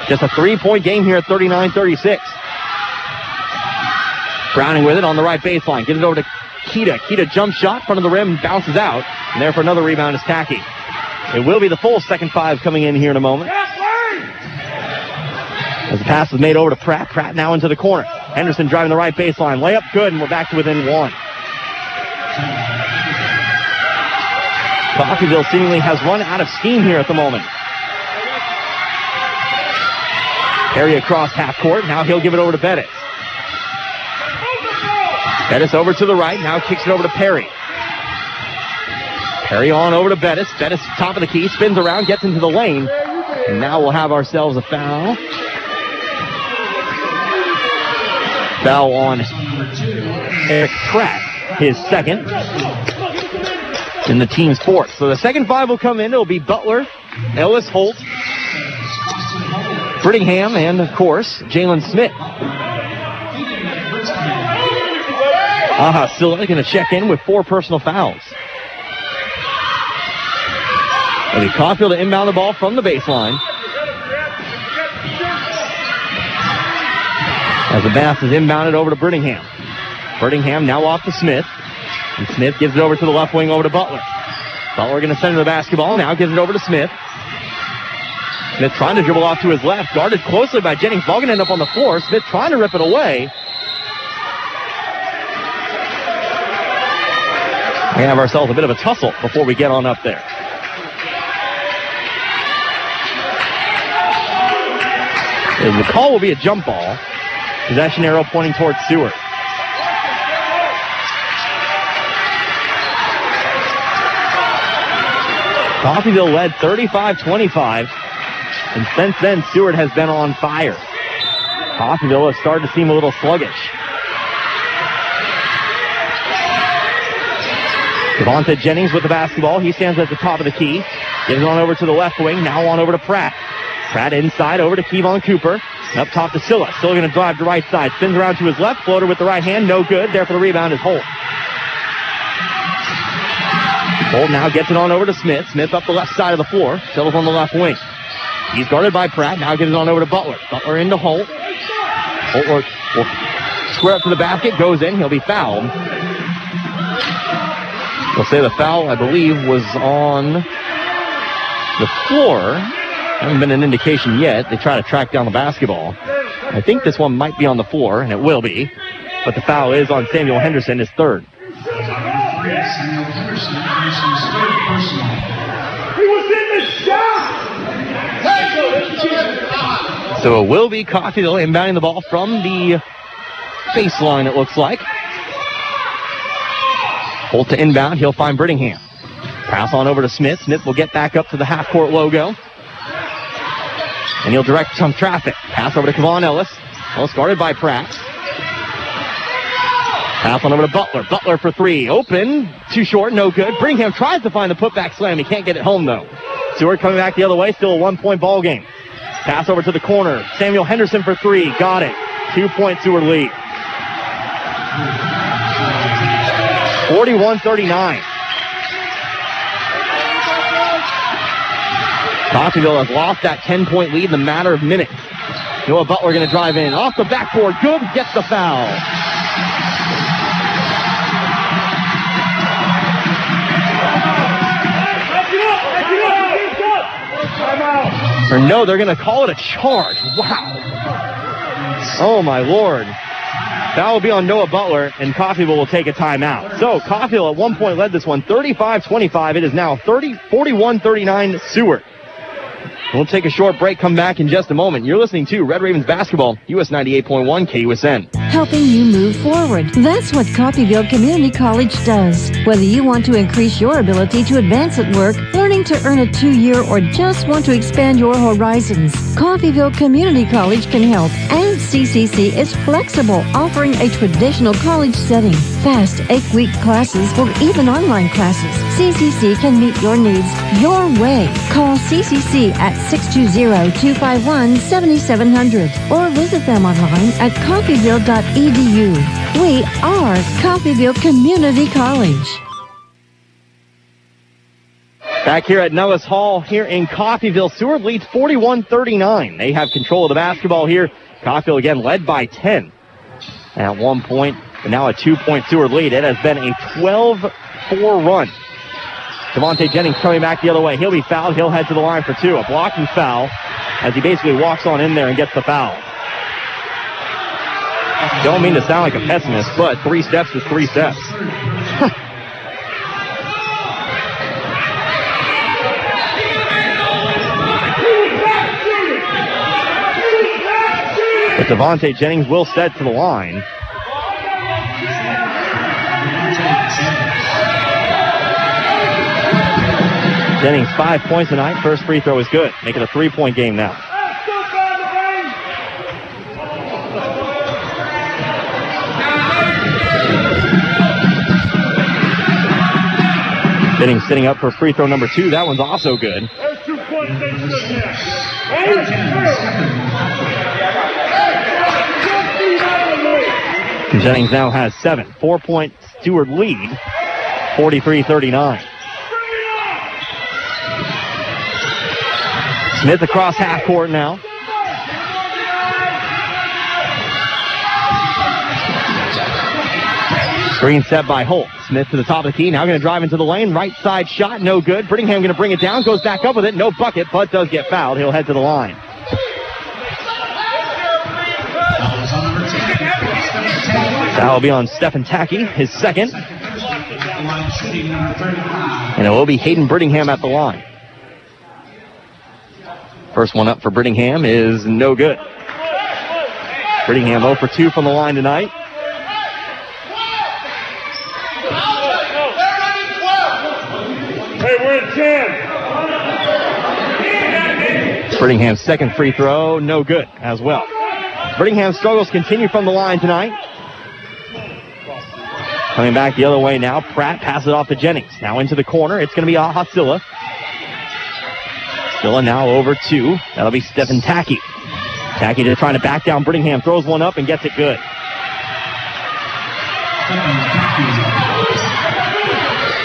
Just a 3-point game here at 39-36. Browning with it on the right baseline. Get it over to Keita. Keita jump shot, front of the rim, bounces out. And there for another rebound is Tacky. It will be the full second 5 coming in here in a moment. As the pass is made over to Pratt. Pratt now into the corner. Henderson driving the right baseline. Layup good, and we're back to within 1. Coffeeville seemingly has run out of steam here at the moment. Perry across half court. Now he'll give it over to Bettis. Bettis over to the right. Now kicks it over to Perry. Perry on over to Bettis. Bettis top of the key. Spins around. Gets into the lane. And now we'll have ourselves a foul. Foul on Eric Pratt. His second. In the team's 4th. So the second 5 will come in. It'll be Butler, Ellis, Holt, Brittingham, and, of course, Jalen Smith. Silla going to check in with 4 personal fouls. It'll be Caulfield to inbound the ball from the baseline. As the pass is inbounded over to Brittingham. Brittingham now off to Smith. And Smith gives it over to the left wing, over to Butler. Butler going to send the basketball. Now gives it over to Smith. Smith trying to dribble off to his left. Guarded closely by Jennings. Ball going to end up on the floor. Smith trying to rip it away. We have ourselves a bit of a tussle before we get on up there. The call will be a jump ball. Possession arrow pointing towards Seward. Coffeeville led 35-25, and since then, Seward has been on fire. Coffeeville has started to seem a little sluggish. Devonta Jennings with the basketball. He stands at the top of the key. Gives it on over to the left wing, now on over to Pratt. Pratt inside, over to Kevon Cooper. Up top to Silla. Still going to drive to right side. Spins around to his left. Floater with the right hand. No good. There for the rebound is Holt. Holt now gets it on over to Smith. Smith up the left side of the floor. Silla's on the left wing. He's guarded by Pratt. Now gets it on over to Butler. Butler into Holt. Holt will square up to the basket. Goes in. He'll be fouled. We'll say the foul, I believe, was on the floor. Hasn't been an indication yet. They try to track down the basketball. I think this one might be on the floor, and it will be. But the foul is on Samuel Henderson, his 3rd. He was in the shot! So it will be Coffeeville inbounding the ball from the baseline, it looks like. Holt to inbound. He'll find Brittingham. Pass on over to Smith. Smith will get back up to the half-court logo. And he'll direct some traffic. Pass over to Kevon Ellis. Ellis guarded by Pratt. Pass on over to Butler. Butler for 3. Open. Too short. No good. Brittingham tries to find the putback slam. He can't get it home, though. Seward coming back the other way, still a 1-point ball game. Pass over to the corner. Samuel Henderson for three. Got it. 2-point Seward lead. 41-39. Coffeeville has lost that 10-point lead in a matter of minutes. Noah Butler going to drive in. Off the backboard. Good. Gets the foul. Or no, they're going to call it a charge. Wow. Oh, my Lord. That will be on Noah Butler, and Coffeeville will take a timeout. So, Coffeeville at one point led this one 35-25. It is now 41-39 Seward. We'll take a short break, come back in just a moment. You're listening to Red Ravens Basketball, US 98.1 KUSN. Helping you move forward. That's what Coffeeville Community College does. Whether you want to increase your ability to advance at work, learning to earn a 2-year, or just want to expand your horizons, Coffeeville Community College can help. And CCC is flexible, offering a traditional college setting, fast 8-week classes, or even online classes. CCC can meet your needs your way. Call CCC at 620-251-7700 or visit them online at coffeeville.edu. We are Coffeeville Community College. Back here at Nellis Hall here in Coffeeville, Seward leads 41-39. They have control of the basketball here. Coffeeville again led by 10 at one point, but now a 2-point Seward lead. It has been a 12-4 run. Devontae Jennings coming back the other way. He'll be fouled. He'll head to the line for two. A blocking foul as he basically walks on in there and gets the foul. Don't mean to sound like a pessimist, but 3 steps is 3 steps. But Devontae Jennings will set to the line. Jennings 5 points tonight. First free throw is good. Make it a 3-point game now. Jennings sitting up for free throw number 2. That one's also good. Jennings now has 7. 4-point Seward lead. 43-39. Smith across half court now. Screen set by Holt. Smith to the top of the key. Now going to drive into the lane. Right side shot. No good. Brittingham going to bring it down. Goes back up with it. No bucket, but does get fouled. He'll head to the line. That will be on Stephen Tackey, his second. And it will be Hayden Brittingham at the line. First one up for Brittingham is no good. Brittingham 0 for 2 from the line tonight. Hey, we're at 10. Brittingham's second free throw, no good as well. Brittingham's struggles continue from the line tonight. Coming back the other way now, Pratt passes it off to Jennings. Now into the corner, it's going to be Hasilla. Hasilla now over 2. That'll be Stephen Tackey. Tackey just trying to back down Brittingham, throws one up and gets it good.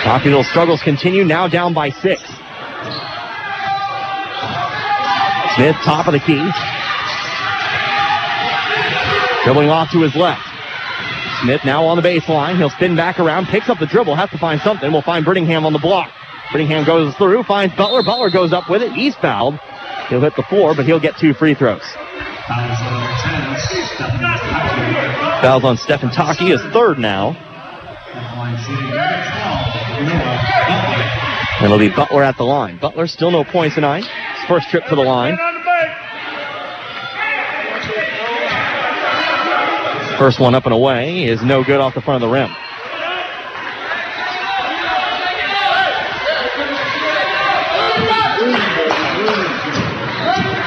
Coffeeville struggles continue, now down by 6. Smith, top of the key. Dribbling off to his left. Smith now on the baseline. He'll spin back around, picks up the dribble, has to find something. We'll find Brittingham on the block. Brittingham goes through, finds Butler. Butler goes up with it. He's fouled. He'll hit the floor, but he'll get 2 free throws. Fouls on Stephen Tackey, his third now. And it'll be Butler at the line. Butler still no points tonight. His first trip to the line. First one up and away is no good off the front of the rim.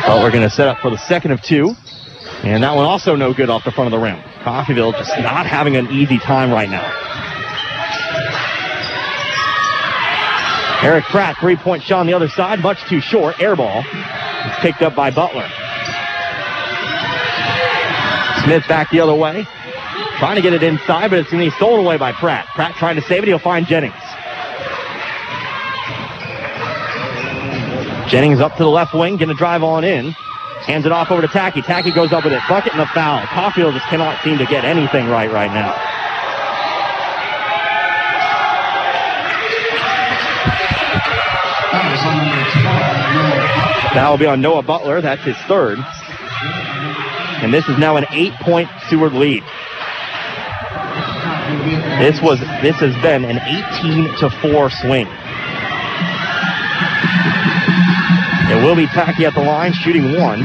Butler going to set up for the second of 2. And that one also no good off the front of the rim. Coffeeville just not having an easy time right now. Eric Pratt, three-point shot on the other side, much too short. Air ball. It's picked up by Butler. Smith back the other way. Trying to get it inside, but it's going to be stolen away by Pratt. Pratt trying to save it. He'll find Jennings. Jennings up to the left wing, going to drive on in. Hands it off over to Tacky. Tacky goes up with it. Bucket and a foul. Coffeeville just cannot seem to get anything right now. That will be on Noah Butler. That's his third. And this is now an 8-point Seward lead. This has been an 18-4 swing. It will be Tacky at the line, shooting one.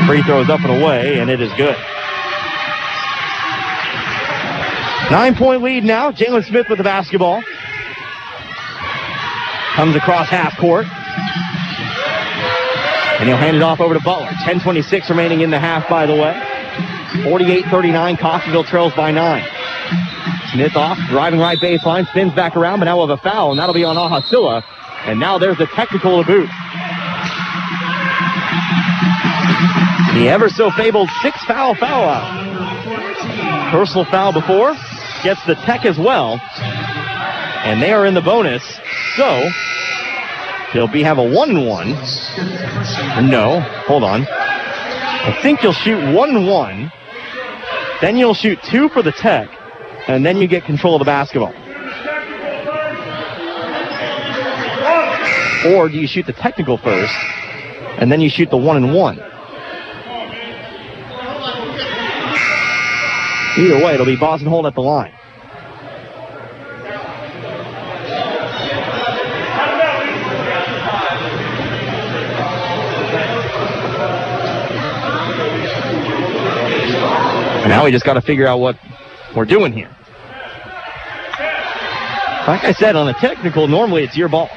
Free throws up and away, and it is good. 9-point lead now. Jalen Smith with the basketball. Comes across half court. And he'll hand it off over to Butler. 10:26 remaining in the half, by the way. 48-39, Coffeeville trails by 9. Smith off, driving right baseline, spins back around, but now we'll have a foul, and that'll be on Ahasilla. And now there's a technical to boot. The ever-so-fabled 6-foul foul out. Personal foul before, gets the tech as well. And they are in the bonus, so they'll have a 1-1. No, hold on. I think you'll shoot 1-1. Then you'll shoot 2 for the tech, and then you get control of the basketball. Or do you shoot the technical first, and then you shoot the 1-1? Either way, it'll be Boston Holt at the line. And now we just got to figure out what we're doing here. Like I said, on a technical, normally it's your ball.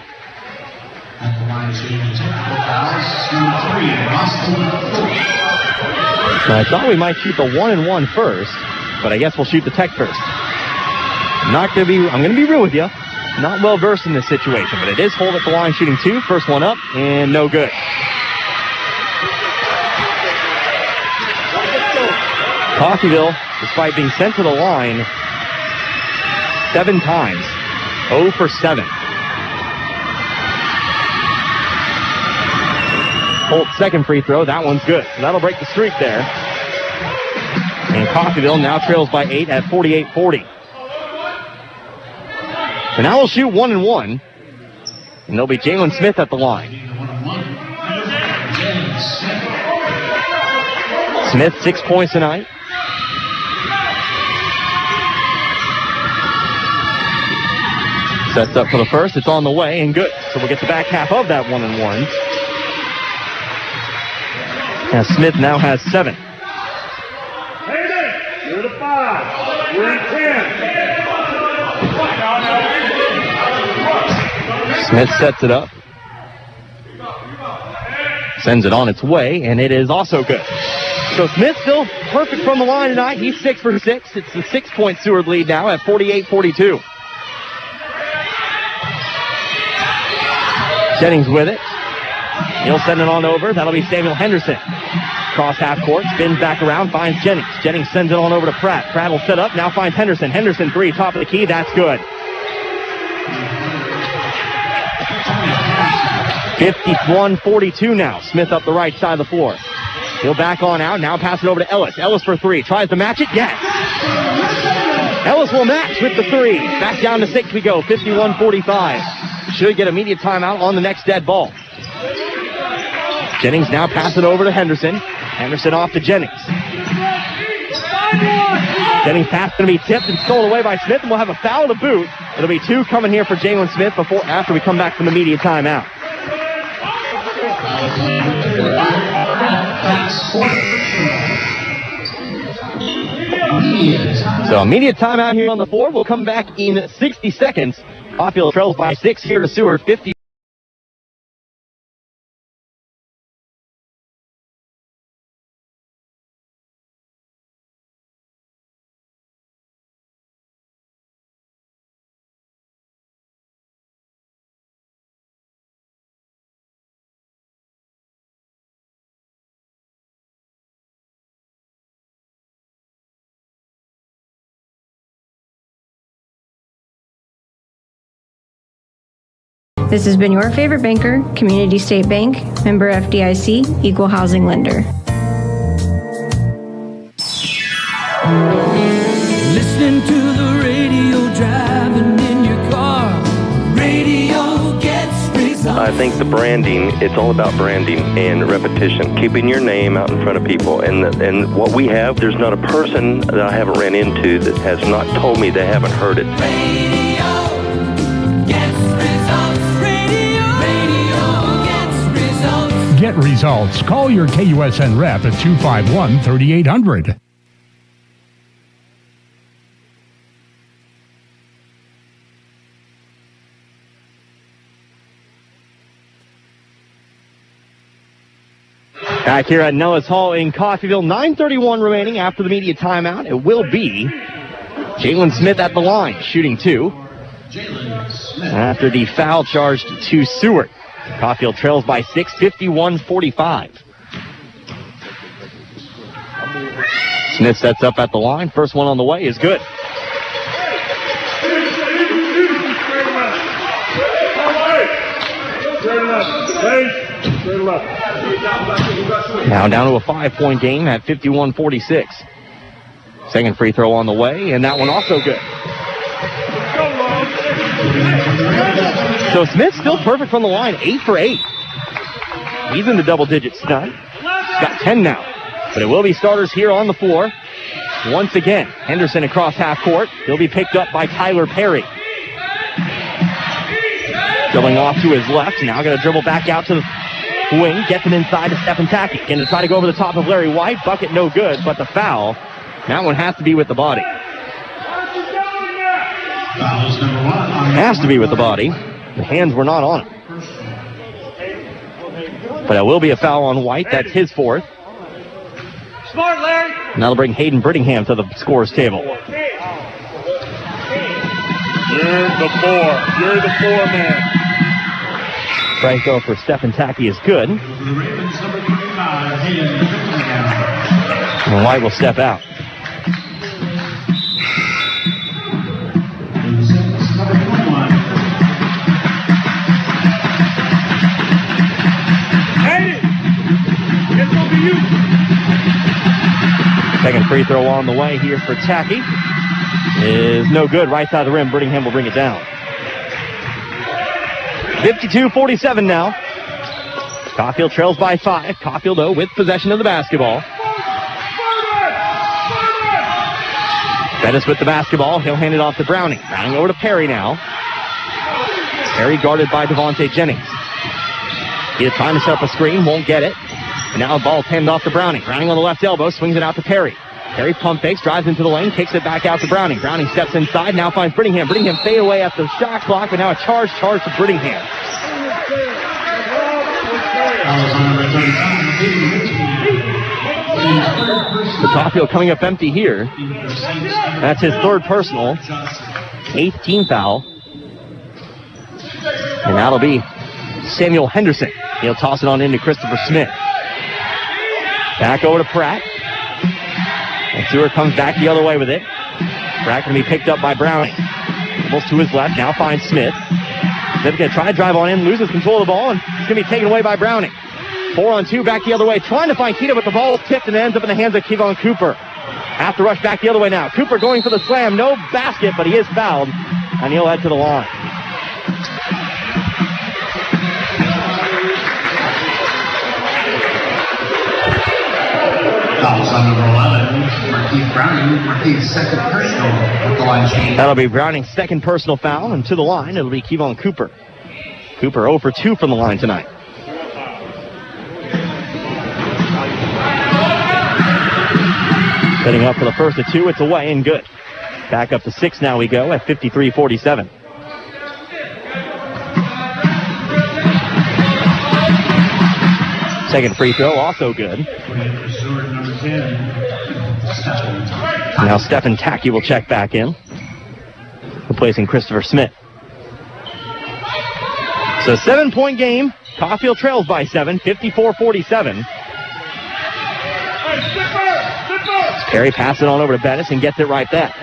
I thought we might shoot the 1-1 first, but I guess we'll shoot the tech first. I'm going to be real with you. Not well versed in this situation, but it is Holt at the line shooting 2. First one up, and no good. Coffeeville, despite being sent to the line 7 times, 0 for 7. Holt's second free throw, that one's good. So that'll break the streak there. And Coffeeville now trails by 8 at 48-40. So now we'll shoot 1-1. And there'll be Jalen Smith at the line. Smith, 6 points tonight. Sets up for the first. It's on the way and good. So we'll get the back half of that 1-1. As Smith now has 7. You're the 5. You're at 10. Smith sets it up. Sends it on its way, and it is also good. So Smith still perfect from the line tonight. He's 6 for 6. It's the 6-point Seward lead now at 48-42. Jennings with it. He'll send it on over. That'll be Samuel Henderson. Cross half court, spins back around, finds Jennings. Jennings sends it on over to Pratt. Pratt will set up, now finds Henderson. Henderson 3, top of the key, that's good. 51-42 now. Smith up the right side of the floor. He'll back on out, now pass it over to Ellis. Ellis for 3, tries to match it, yes! Ellis will match with the 3. Back down to 6 we go, 51-45. Should get immediate timeout on the next dead ball. Jennings now pass it over to Henderson. Henderson off to Jennings. Jennings pass going to be tipped and stolen away by Smith, and we'll have a foul to boot. It'll be 2 coming here for Jalen Smith after we come back from the immediate timeout. So immediate timeout here on the floor. We'll come back in 60 seconds. Coffeeville trails by 6 here to Seward, 50. This has been your favorite banker, Community State Bank, member FDIC, equal housing lender. Listening to the radio, driving in your car. Radio gets results. I think the branding, it's all about branding and repetition, keeping your name out in front of people. And what we have, there's not a person that I haven't ran into that has not told me they haven't heard it. Get results. Call your KUSN rep at 251-3800. Back here at Nellis Hall in Coffeeville, 9:31 remaining after the media timeout. It will be Jalen Smith at the line, shooting 2. After the foul charged to Seward. Coffeeville trails by 6, 51-45. Smith sets up at the line. First one on the way is good. Now down to a 5-point game at 51-46. Second free throw on the way, and that one also good. So Smith still perfect from the line, 8 for 8. He's in the double digits tonight. He's got 10 now. But it will be starters here on the floor. Once again, Henderson across half court. He'll be picked up by Tyler Perry. Dribbling off to his left. Now going to dribble back out to the wing. Gets it inside to Stephen Tackett. Going to try to go over the top of Larry White. Bucket no good, but the foul. That one has to be with the body. Has to be with the body. The hands were not on it. But it will be a foul on White. That's his 4th. Smart, Larry. Now they'll bring Hayden Brittingham to the scorer's table. You're the 4. You're the 4 man. Franco for Stephen Tackett is good. And White will step out. Second free throw on the way here for Tackett is no good. Right side of the rim. Brittingham will bring it down. 52-47 now. Coffeeville trails by 5. Coffeeville, though, with possession of the basketball. Bettis with the basketball. He'll hand it off to Browning. Browning over to Perry now. Perry guarded by Devontae Jennings. He's trying to set up a screen. Won't get it. And now the ball handed off to Browning. Browning on the left elbow. Swings it out to Perry. Perry pump fakes. Drives into the lane. Kicks it back out to Browning. Browning steps inside. Now finds Brittingham. Brittingham fade away at the shot clock. But now a charge to Brittingham. The Coffeeville coming up empty here. That's his 3rd personal. 8th team foul. And that'll be Samuel Henderson. He'll toss it on into Christopher Smith. Back over to Pratt. And Seward comes back the other way with it. Pratt going to be picked up by Browning. Almost to his left. Now finds Smith. Smith going to try to drive on in. Loses control of the ball. And it's going to be taken away by Browning. 4-on-2 back the other way. Trying to find Keita, but the ball tipped and ends up in the hands of Kevon Cooper. Have to rush back the other way now. Cooper going for the slam. No basket, but he is fouled. And he'll head to the line. Fouls on number 11, Marquise Browning, Marquise 2nd personal at the line change. That'll be Browning's 2nd personal foul, and to the line, it'll be Kevon Cooper. Cooper 0 for 2 from the line tonight. Setting up for the first of 2, it's away and good. Back up to 6 now we go at 53-47. Second free throw, also good. Now Stephen Tackett will check back in, replacing Christopher Smith. So 7-point game. Coffeeville trails by 7, 54-47. Perry passes it on over to Bettis and gets it right back.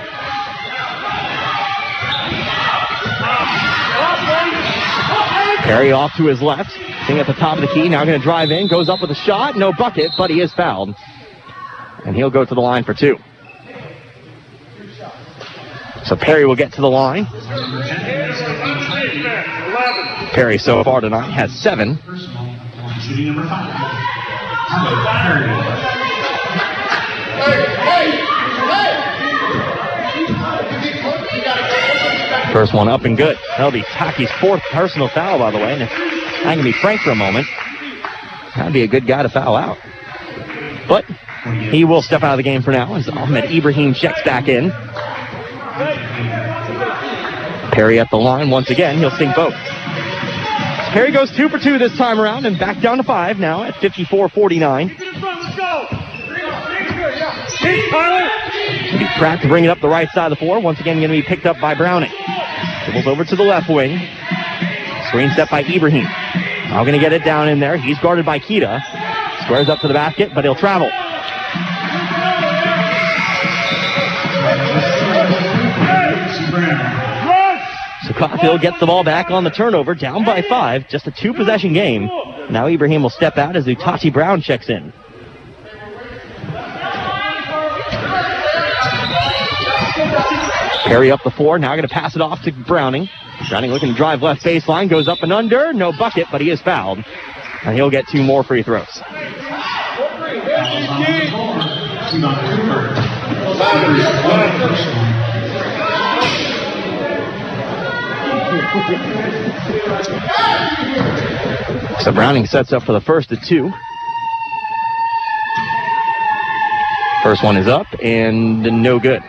Perry off to his left. Sitting at the top of the key. Now going to drive in. Goes up with a shot. No bucket, but he is fouled. And he'll go to the line for 2. So Perry will get to the line. Perry so far tonight has 7. Shooting number 5. First one up and good. That'll be Taki's 4th personal foul, by the way. And if I can be frank for a moment, that'd be a good guy to foul out. But he will step out of the game for now as Ahmed Ibrahim checks back in. Perry at the line once again. He'll sink both. Perry goes 2 for 2 this time around and back down to 5 now at 54-49. Pratt to bring it up the right side of the floor. Once again going to be picked up by Browning. Dribbles over to the left wing. Screen set by Ibrahim. Now going to get it down in there. He's guarded by Kita. Squares up to the basket, but he'll travel. So Coffeeville gets the ball back on the turnover, down by 5. Just a 2-possession game. Now Ibrahim will step out as Utachi Brown checks in. Perry up the floor, now going to pass it off to Browning. Browning looking to drive left baseline, goes up and under, no bucket, but he is fouled. And he'll get 2 more free throws. So Browning sets up for the first of 2. First one is up and no good.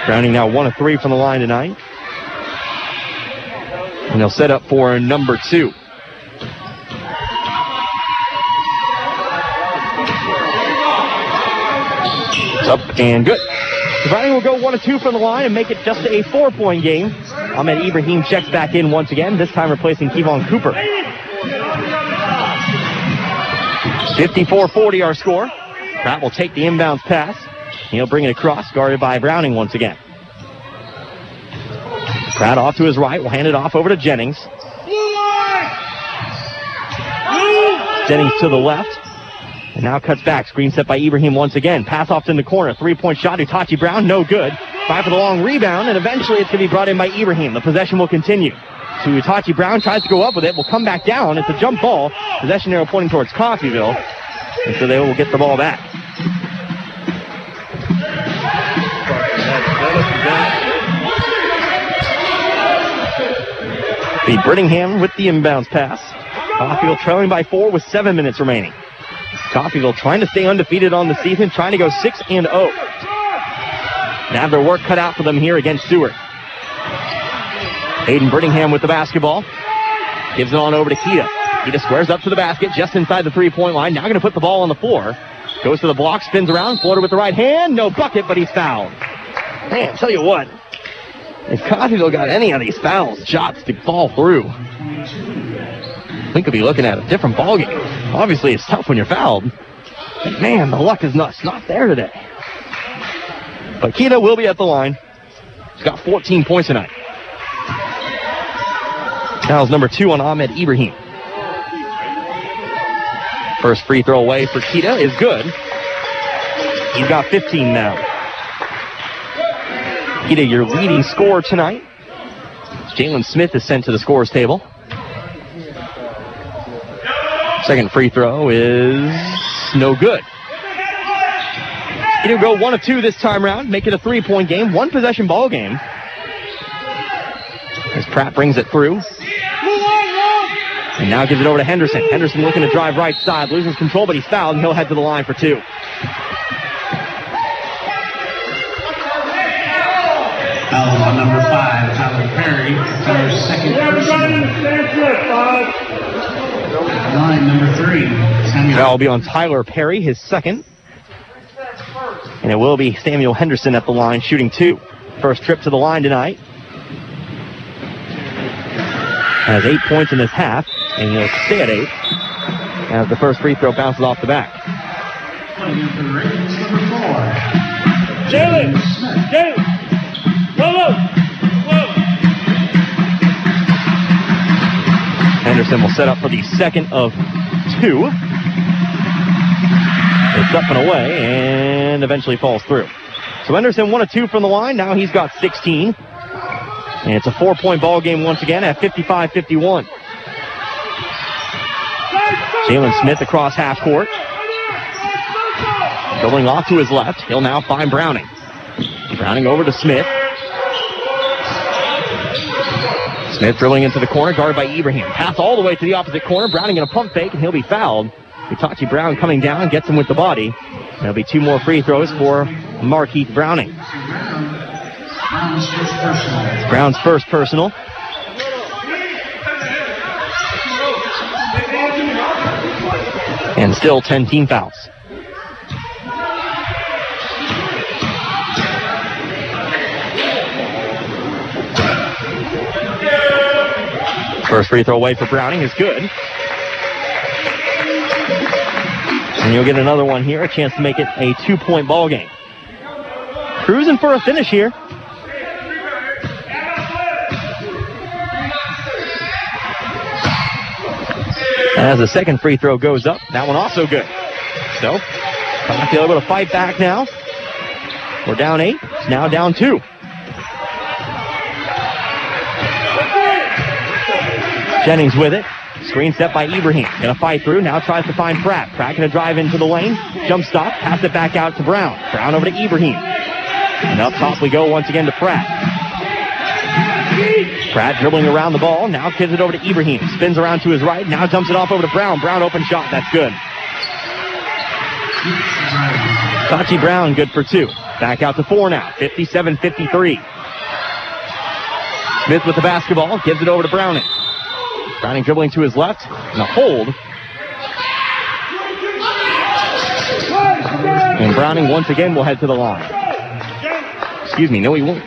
Browning now 1 of 3 from the line tonight. And they'll set up for number 2. It's up and good. Browning will go 1 of 2 from the line and make it just a 4-point game. Ahmed Ibrahim checks back in once again, this time replacing Kevon Cooper. 54-40 our score. Pratt will take the inbounds pass. He'll bring it across, guarded by Browning once again. Pratt off to his right, will hand it off over to Jennings. Jennings to the left. And now cuts back, screen set by Ibrahim once again. Pass off in the corner, 3-point shot, Utachi Brown, no good. 5 for the long rebound, and eventually it's going to be brought in by Ibrahim. The possession will continue. So Utachi Brown tries to go up with it, will come back down. It's a jump ball. Possession arrow pointing towards Coffeeville. And so they will get the ball back. The Brittingham with the inbounds pass. Coffeeville trailing by 4 with 7 minutes remaining. Coffeeville trying to stay undefeated on the season, trying to go 6-0. They have their work cut out for them here against Seward. Hayden Brittingham with the basketball. Gives it on over to Kita. Kita squares up to the basket just inside the 3-point line. Now going to put the ball on the floor. Goes to the block, spins around, floater with the right hand. No bucket, but he's fouled. Man, tell you what. If Coffeeville got any of these fouls, shots to fall through, we could be looking at a different ballgame. Obviously, it's tough when you're fouled. But man, the luck is not there today. But Kita will be at the line. He's got 14 points tonight. Fouls number 2 on Ahmed Ibrahim. First free throw away for Kita is good. He's got 15 now. Kita, your leading scorer tonight. Jalen Smith is sent to the scorer's table. Second free throw is no good. Kita go 1 of 2 this time around, make it a 3-point game, 1-possession ball game. As Pratt brings it through. And now gives it over to Henderson. Henderson looking to drive right side, loses control, but he's fouled, and he'll head to the line for 2. Foul on number 5, Tyler Perry, Tyler's second personal. Line number 3, Samuel. Foul will be on Tyler Perry, his second. And it will be Samuel Henderson at the line, shooting 2. First trip to the line tonight. Has 8 points in this half, and he'll stay at 8 as the first free throw bounces off the back. Jalen! Whoa! Henderson will set up for the second of two. It's up and away and eventually falls through. So Henderson 1 of 2 from the line. Now he's got 16. And it's a 4-point ball game once again at 55-51. Jalen Smith across half court. Dribbling off to his left. He'll now find Browning. Browning over to Smith. Smith dribbling into the corner, guarded by Ibrahim. Pass all the way to the opposite corner. Browning in a pump fake, and he'll be fouled. Itachi Brown coming down, gets him with the body. There'll be 2 more free throws for Markeith Browning. Brown's first personal. And still 10 team fouls. First free throw away for Browning is good. And you'll get another one here, a chance to make it a 2-point ball game. Cruising for a finish here. As the second free throw goes up, that one also good. So, Coffeeville able to fight back now. We're down 8, it's now down 2. Jennings with it. Screen set by Ibrahim. Gonna fight through. Now tries to find Pratt. Pratt gonna drive into the lane. Jump stop. Pass it back out to Brown. Brown over to Ibrahim. And up top we go once again to Pratt. Pratt dribbling around the ball. Now gives it over to Ibrahim. Spins around to his right. Now dumps it off over to Brown. Brown open shot. That's good. Tachi Brown good for 2. Back out to 4 now. 57-53. Smith with the basketball. Gives it over to Browning. Browning dribbling to his left, and a hold. And Browning once again will head to the line. Excuse me, no he won't.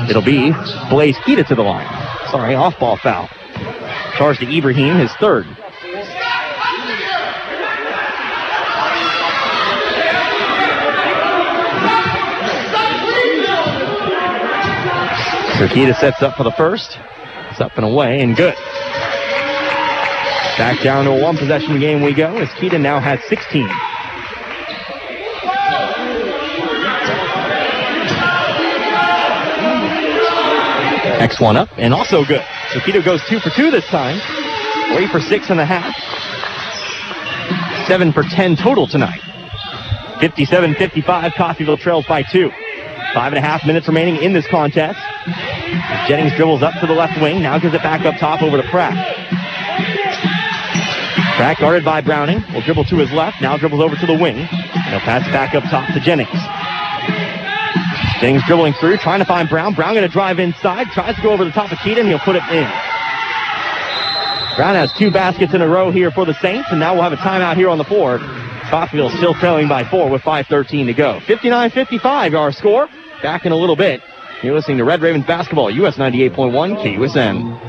It'll be Blaze Keita to the line. Sorry, off-ball foul. Charge to Ibrahim, his third. So Keita sets up for the first. It's up and away, and good. Back down to a 1-possession game we go as Keaton now has 16. Next one up and also good. So Keaton goes 2 for 2 this time. 3 for 6.5. 7 for 10 total tonight. 57-55, Coffeeville trails by 2. 5.5 minutes remaining in this contest. Jennings dribbles up to the left wing. Now gives it back up top over to Pratt. Pratt guarded by Browning. Will dribble to his left. Now dribbles over to the wing. He'll pass back up top to Jennings. Jennings dribbling through, trying to find Brown. Brown going to drive inside. Tries to go over the top of Keaton. He'll put it in. Brown has 2 baskets in a row here for the Saints, and now we'll have a timeout here on the floor. Coffeeville still trailing by 4 with 5:13 to go. 59-55 our score. Back in a little bit. You're listening to Red Ravens basketball, US 98.1 KUSN.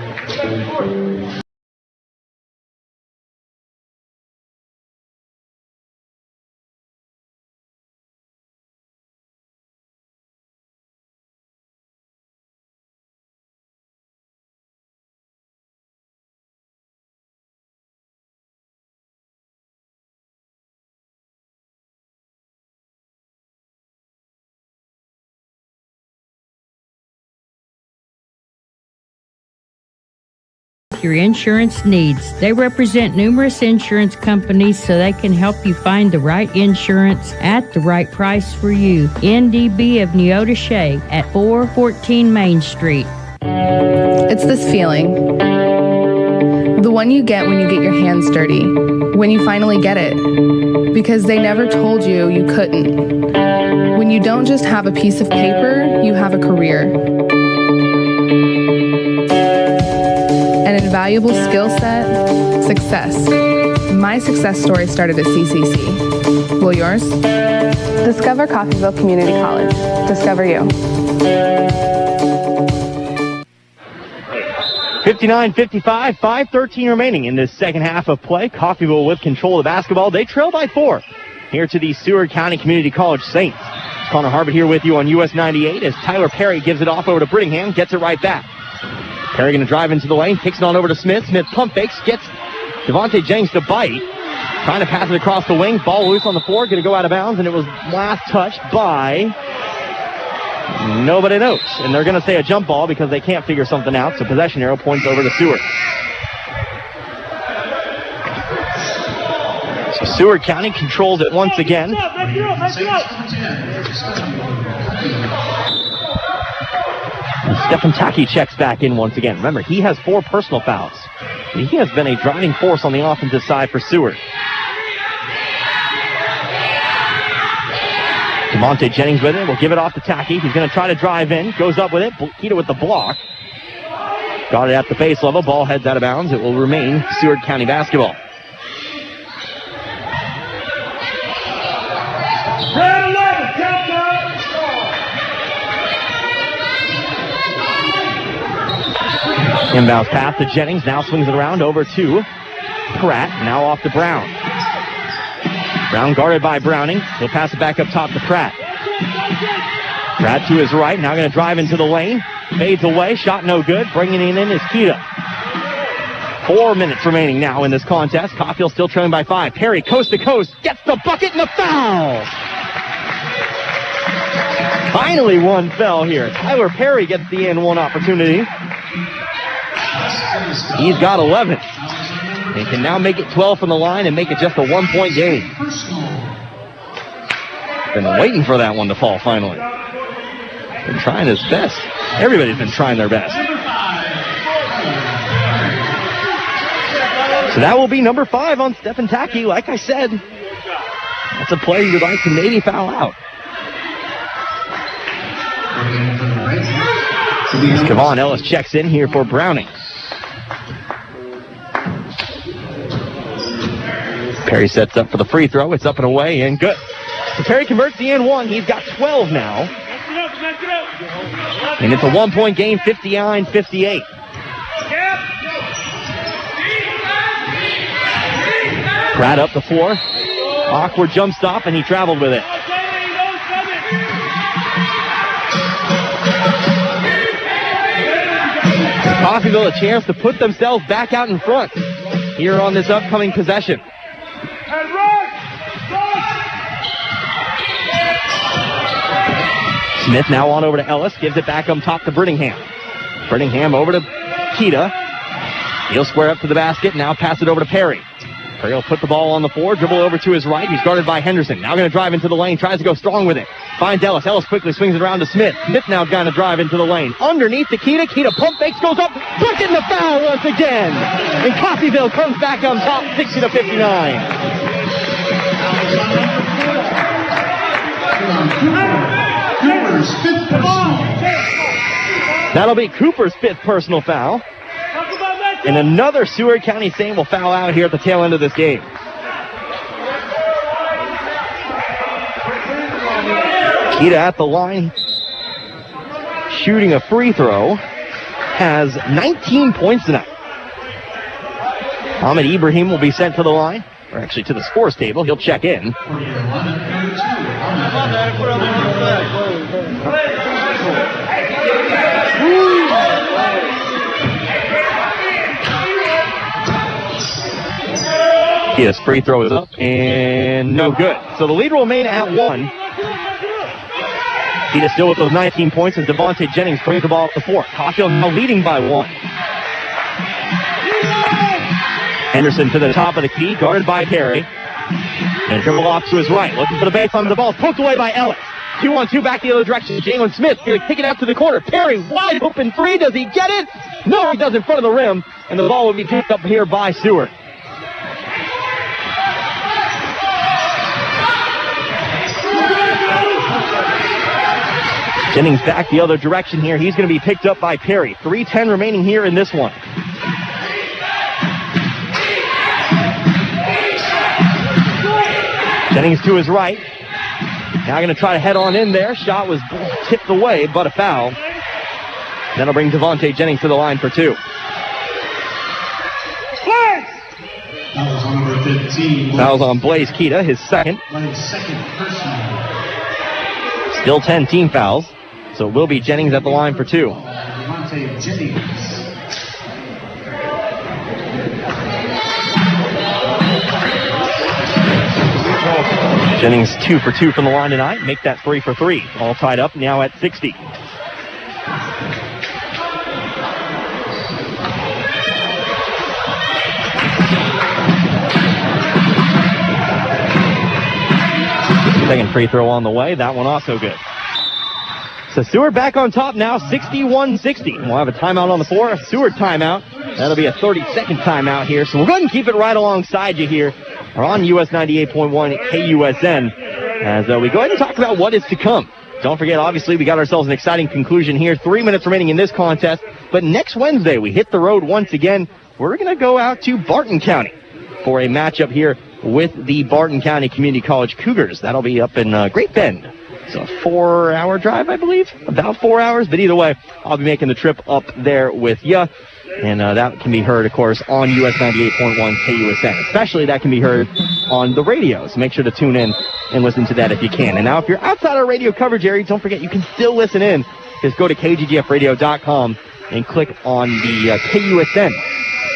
Your insurance needs. They represent numerous insurance companies so they can help you find the right insurance at the right price for you. NDB of Neota Shea at 414 Main Street. It's this feeling. The one you get when you get your hands dirty. When you finally get it. Because they never told you you couldn't. When you don't just have a piece of paper, you have a career. An invaluable skill set, success. My success story started at CCC. Will yours? Discover Coffeeville Community College. Discover you. 59-55, 5:13 remaining in this second half of play. Coffeeville with control of the basketball. They trail by 4 here to the Seward County Community College Saints. Connor Harbert here with you on US 98 as Tyler Perry gives it off over to Brittingham, gets it right back. Perry going to drive into the lane, kicks it on over to Smith. Smith pump fakes, gets Devontae Jennings to bite. Trying to pass it across the wing. Ball loose on the floor, going to go out of bounds, and it was last touched by nobody knows. And they're going to say a jump ball because they can't figure something out, so possession arrow points over to Seward. So Seward County controls it once again. Stephen Taki checks back in once again. Remember, he has 4 personal fouls. He has been a driving force on the offensive side for Seward. Devontae Jennings with it. We'll give it off to Taki. He's going to try to drive in. Goes up with it. Keita with the block. Got it at the base level. Ball heads out of bounds. It will remain Seward County basketball. Inbounds pass to Jennings. Now swings it around over to Pratt. Now off to Brown. Brown guarded by Browning. He'll pass it back up top to Pratt. Pratt to his right. Now going to drive into the lane. Fades away. Shot no good. Bringing it in is Keita. 4 minutes remaining now in this contest. Caulfield still trailing by 5. Perry coast to coast. Gets the bucket and the foul. Finally one fell here. Tyler Perry gets the N1 opportunity. He's got 11. He can now make it 12 from the line and make it just a 1-point game. Been waiting for that one to fall finally. Been trying his best. Everybody's been trying their best. So that will be number 5 on Stephen Taki. Like I said, that's a play you'd like to maybe foul out. Kevon Ellis checks in here for Browning. Perry sets up for the free throw. It's up and away and good. So Perry converts the N1. He's got 12 now. And it's a 1-point game, 59-58. Pratt up the floor. Awkward jump stop, and he traveled with it. Coffeeville a chance to put themselves back out in front here on this upcoming possession. Smith now on over to Ellis, gives it back on top to Brittingham. Brittingham over to Keita. He'll square up to the basket, now pass it over to Perry. Perry will put the ball on the floor, dribble over to his right. He's guarded by Henderson. Now going to drive into the lane, tries to go strong with it. Finds Ellis. Ellis quickly swings it around to Smith. Smith now going to drive into the lane. Underneath to Keita. Keita pump fakes, goes up, bucket and the foul once again. And Coffeeville comes back on top, 60-59. That'll be Cooper's 5th personal foul. And another Seward County Saint will foul out here at the tail end of this game. Keita at the line, shooting a free throw, has 19 points tonight. Ahmed Ibrahim will be sent to the line, or actually to the scores table. He'll check in. His free throw is up and no good. So the lead will remain at 1. Keita still with those 19 points as Devontae Jennings brings the ball up the floor. Caulfield now leading by 1. Henderson to the top of the key, guarded by Perry. And dribble off to his right, looking for the baseline. The ball poked away by Ellis. 2-on-2 back the other direction. Jalen Smith going to kick it out to the corner. Perry wide open 3. Does he get it? No, he does in front of the rim. And the ball will be picked up here by Seward. Jennings back the other direction here. He's going to be picked up by Perry. 3:10 remaining here in this one. Jennings to his right. Now going to try to head on in there. Shot was tipped away, but a foul. That'll bring Devontae Jennings to the line for 2. Fouls on Blaze Keita, his second. Still 10 team fouls. So it will be Jennings at the line for 2. Jennings 2 for 2 from the line tonight. Make that 3 for 3. All tied up now at 60. Second free throw on the way. That one also good. So Seward back on top now, 61-60. We'll have a timeout on the floor, a Seward timeout. That'll be a 30-second timeout here. So we'll go ahead and keep it right alongside you here. We're on US 98.1 KUSN as we go ahead and talk about what is to come. Don't forget, obviously, we got ourselves an exciting conclusion here. 3 minutes remaining in this contest. But next Wednesday, we hit the road once again. We're going to go out to Barton County for a matchup here with the Barton County Community College Cougars. That'll be up in Great Bend. It's a 4-hour drive, I believe. About 4 hours. But either way, I'll be making the trip up there with you. And that can be heard, of course, on US 98.1 KUSN. Especially that can be heard on the radio. So make sure to tune in and listen to that if you can. And now if you're outside our radio coverage area, don't forget you can still listen in. Just go to kggfradio.com and click on the KUSN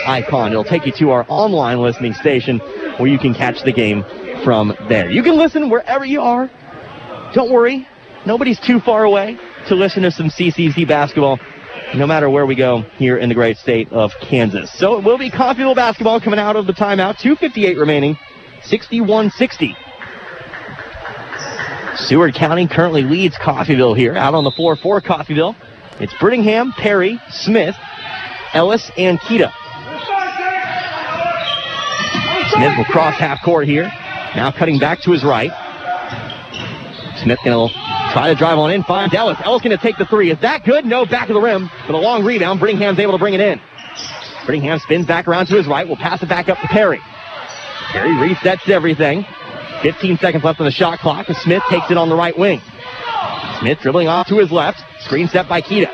icon. It'll take you to our online listening station where you can catch the game from there. You can listen wherever you are. Don't worry. Nobody's too far away to listen to some CCC basketball, no matter where we go here in the great state of Kansas. So it will be Coffeeville basketball coming out of the timeout. 2:58 remaining. 61-60. Seward County currently leads Coffeeville here. Out on the floor for Coffeeville, it's Brittingham, Perry, Smith, Ellis, and Kita. Smith will cross half court here. Now cutting back to his right. Smith going to try to drive on in, finds Ellis. Ellis going to take the three. Is that good? No, back of the rim. But a long rebound. Brittingham's able to bring it in. Brittingham spins back around to his right. Will pass it back up to Perry. Perry resets everything. 15 seconds left on the shot clock as Smith takes it on the right wing. Smith dribbling off to his left. Screen set by Kita.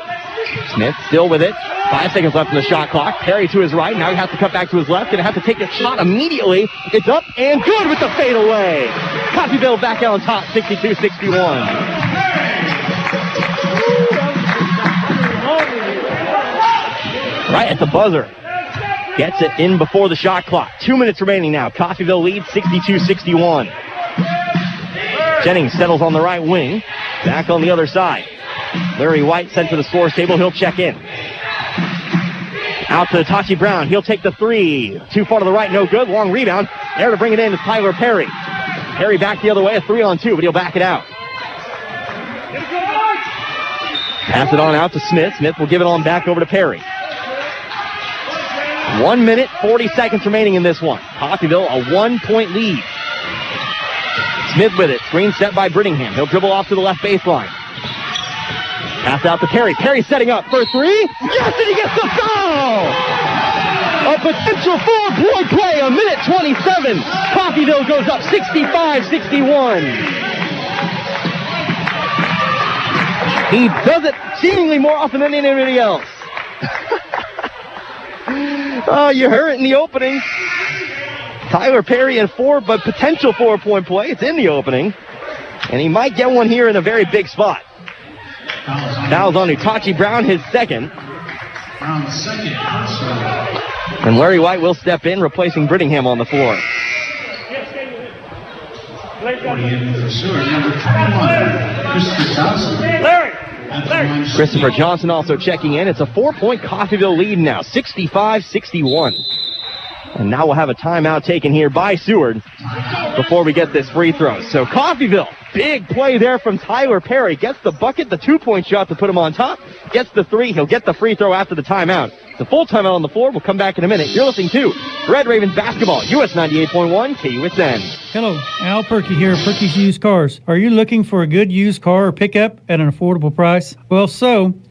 Smith still with it. 5 seconds left on the shot clock. Perry to his right. Now he has to cut back to his left. Going to have to take a shot immediately. It's up and good with the fadeaway. Coffeeville back out on top, 62-61. Right at the buzzer. Gets it in before the shot clock. 2 minutes remaining now. Coffeeville leads 62-61. Jennings settles on the right wing. Back on the other side. Larry White sent to the scores table. He'll check in. Out to Tachi Brown. He'll take the three. Too far to the right. No good. Long rebound. There to bring it in is Tyler Perry. Perry back the other way. A 3-on-2, but he'll back it out. Pass it on out to Smith. Smith will give it on back over to Perry. 1 minute, 40 seconds remaining in this one. Coffeeville, a 1-point lead. Smith with it. Screen set by Brittingham. He'll dribble off to the left baseline. Pass out to Perry. Perry setting up for three. Yes, and he gets the foul! A potential 4-point play, a minute 27. Coffeeville goes up 65-61. He does it seemingly more often than anybody else. Oh, you heard it in the opening. Tyler Perry and potential 4-point play. It's in the opening. And he might get one here in a very big spot. Fouls on Utachi Brown, his second. And Larry White will step in, replacing Brittingham on the floor. Christopher Johnson also checking in. It's a 4-point Coffeeville lead now, 65-61. And now we'll have a timeout taken here by Seward before we get this free throw. So Coffeeville, big play there from Tyler Perry. Gets the bucket, the 2-point shot to put him on top. Gets the three. He'll get the free throw after the timeout. The full timeout on the floor. We'll come back in a minute. You're listening to Red Ravens Basketball, US 98.1 KUSN. Hello, Al Perky here, Perky's Used Cars. Are you looking for a good used car or pickup at an affordable price? Well,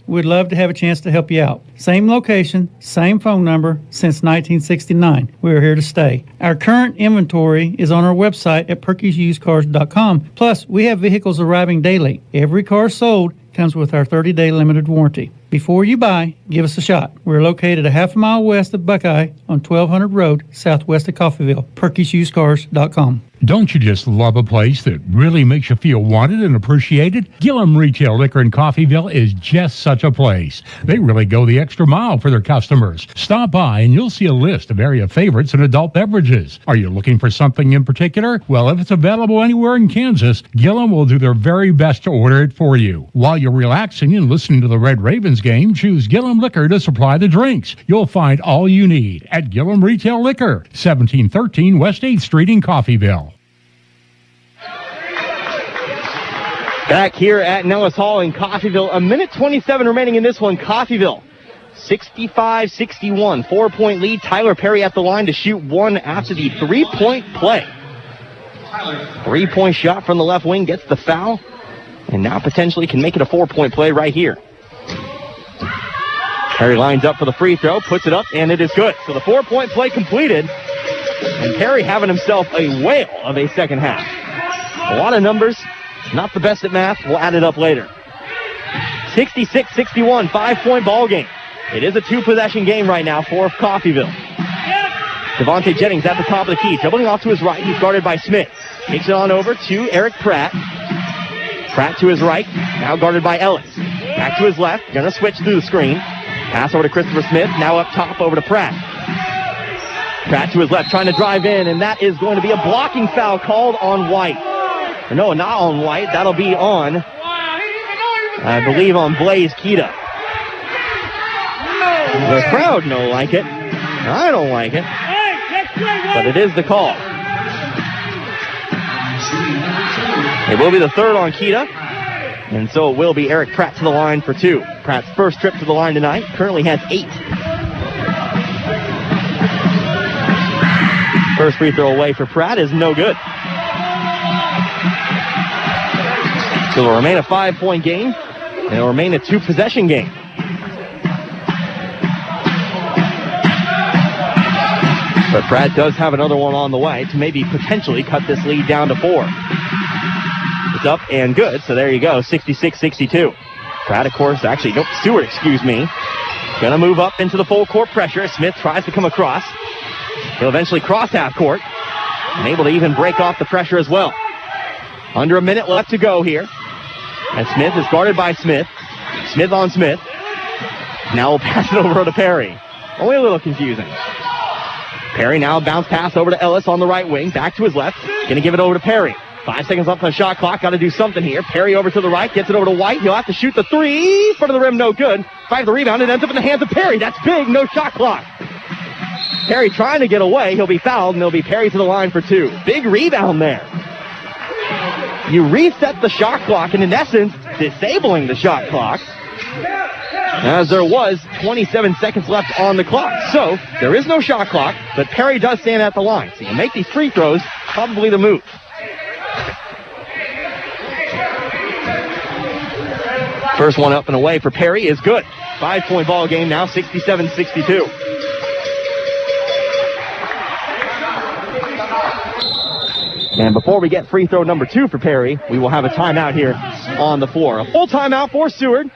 we'd love to have a chance to help you out. Same location, same phone number since 1969. We're here to stay. Our current inventory is on our website at perkysusedcars.com. Plus, we have vehicles arriving daily. Every car sold comes with our 30-day limited warranty. Before you buy, give us a shot. We're located a half a mile west of Buckeye on 1200 Road, southwest of Coffeeville. perkysusedcars.com. Don't you just love a place that really makes you feel wanted and appreciated? Gillum Retail Liquor in Coffeeville is just such a place. They really go the extra mile for their customers. Stop by and you'll see a list of area favorites and adult beverages. Are you looking for something in particular? Well, if it's available anywhere in Kansas, Gillum will do their very best to order it for you. While you're relaxing and listening to the Red Ravens game, choose Gillum Liquor to supply the drinks. You'll find all you need at Gillum Retail Liquor, 1713 West 8th Street in Coffeeville. Back here at Nellis Hall in Coffeeville, a minute 27 remaining in this one. Coffeeville, 65-61, 4-point lead. Tyler Perry at the line to shoot one after the three-point play. 3-point shot from the left wing, gets the foul, and now potentially can make it a 4-point play right here. Perry lines up for the free throw, puts it up, and it is good. So the 4-point play completed, and Perry having himself a whale of a second half. A lot of numbers. Not the best at math. We'll add it up later. 66-61, 5-point ball game. It is a 2-possession game right now for Coffeeville. Devontae Jennings at the top of the key. Dribbling off to his right. He's guarded by Smith. Takes it on over to Eric Pratt. Pratt to his right. Now guarded by Ellis. Back to his left. Gonna switch through the screen. Pass over to Christopher Smith. Now up top over to Pratt. Pratt to his left trying to drive in, and that is going to be a blocking foul called on White. No, not on White. That'll be on, I believe, on Blaze Keita. The crowd don't like it. I don't like it. But it is the call. It will be the third on Keita. And so it will be Eric Pratt to the line for two. Pratt's first trip to the line tonight. Currently has 8. First free throw away for Pratt is no good. So it'll remain a 5-point game, and it'll remain a 2-possession game. But Pratt does have another one on the way to maybe potentially cut this lead down to 4. It's up and good, so there you go, 66-62. Pratt, of course, Seward, excuse me. Gonna move up into the full court pressure. Smith tries to come across. He'll eventually cross half court, and able to even break off the pressure as well. Under a minute left to go here. And Smith is guarded by Smith. Smith on Smith. Now we'll pass it over to Perry. Only a little confusing. Perry now bounce pass over to Ellis on the right wing. Back to his left. Gonna give it over to Perry. 5 seconds left on the shot clock. Got to do something here. Perry over to the right. Gets it over to White. He'll have to shoot the three. Front of the rim, no good. 5 the rebound. It ends up in the hands of Perry. That's big. No shot clock. Perry trying to get away. He'll be fouled, and it'll be Perry to the line for 2. Big rebound there. You reset the shot clock, and in essence, disabling the shot clock, as there was 27 seconds left on the clock. So, there is no shot clock, but Perry does stand at the line. So you make these free throws, probably the move. First one up and away for Perry is good. 5-point ball game now, 67-62. And before we get free throw number 2 for Perry, we will have a timeout here on the floor. A full timeout for Seward.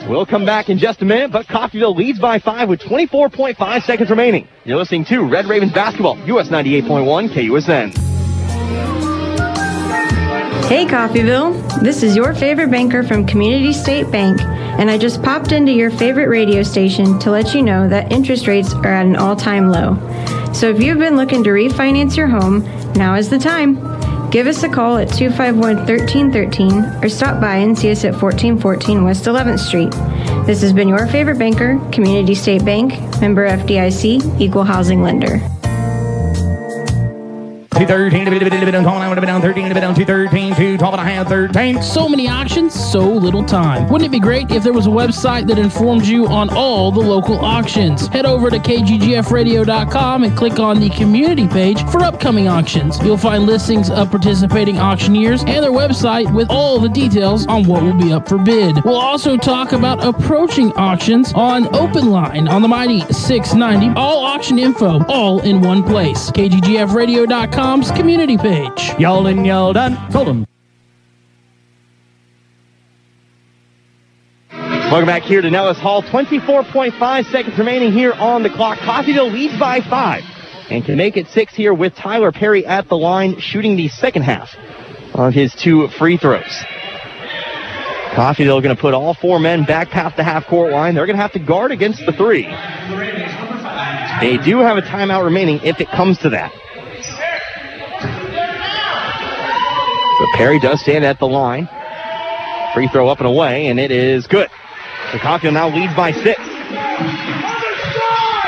We'll come back in just a minute, but Coffeeville leads by 5 with 24.5 seconds remaining. You're listening to Red Ravens Basketball, US 98.1 KUSN. Hey Coffeeville, this is your favorite banker from Community State Bank, and I just popped into your favorite radio station to let you know that interest rates are at an all-time low. So if you've been looking to refinance your home, now is the time. Give us a call at 251-1313 or stop by and see us at 1414 West 11th Street. This has been your favorite banker, Community State Bank, member FDIC, equal housing lender. 213, 13, 212 and a half, 13. So many auctions, so little time. Wouldn't it be great if there was a website that informed you on all the local auctions? Head over to kggfradio.com and click on the community page for upcoming auctions. You'll find listings of participating auctioneers and their website with all the details on what will be up for bid. We'll also talk about approaching auctions on Open Line on the mighty 690. All auction info, all in one place. kggfradio.com community page. Y'all in, y'all done. Told them. Welcome back here to Nellis Hall. 24.5 seconds remaining here on the clock. Coffeeville leads by 5. and can make it 6 here with Tyler Perry at the line shooting the second half of his 2 free throws. Coffeeville going to put all 4 men back past the half-court line. They're going to have to guard against the 3. They do have a timeout remaining if it comes to that. But Perry does stand at the line. Free throw up and away, and it is good. So Coffeeville now leads by 6.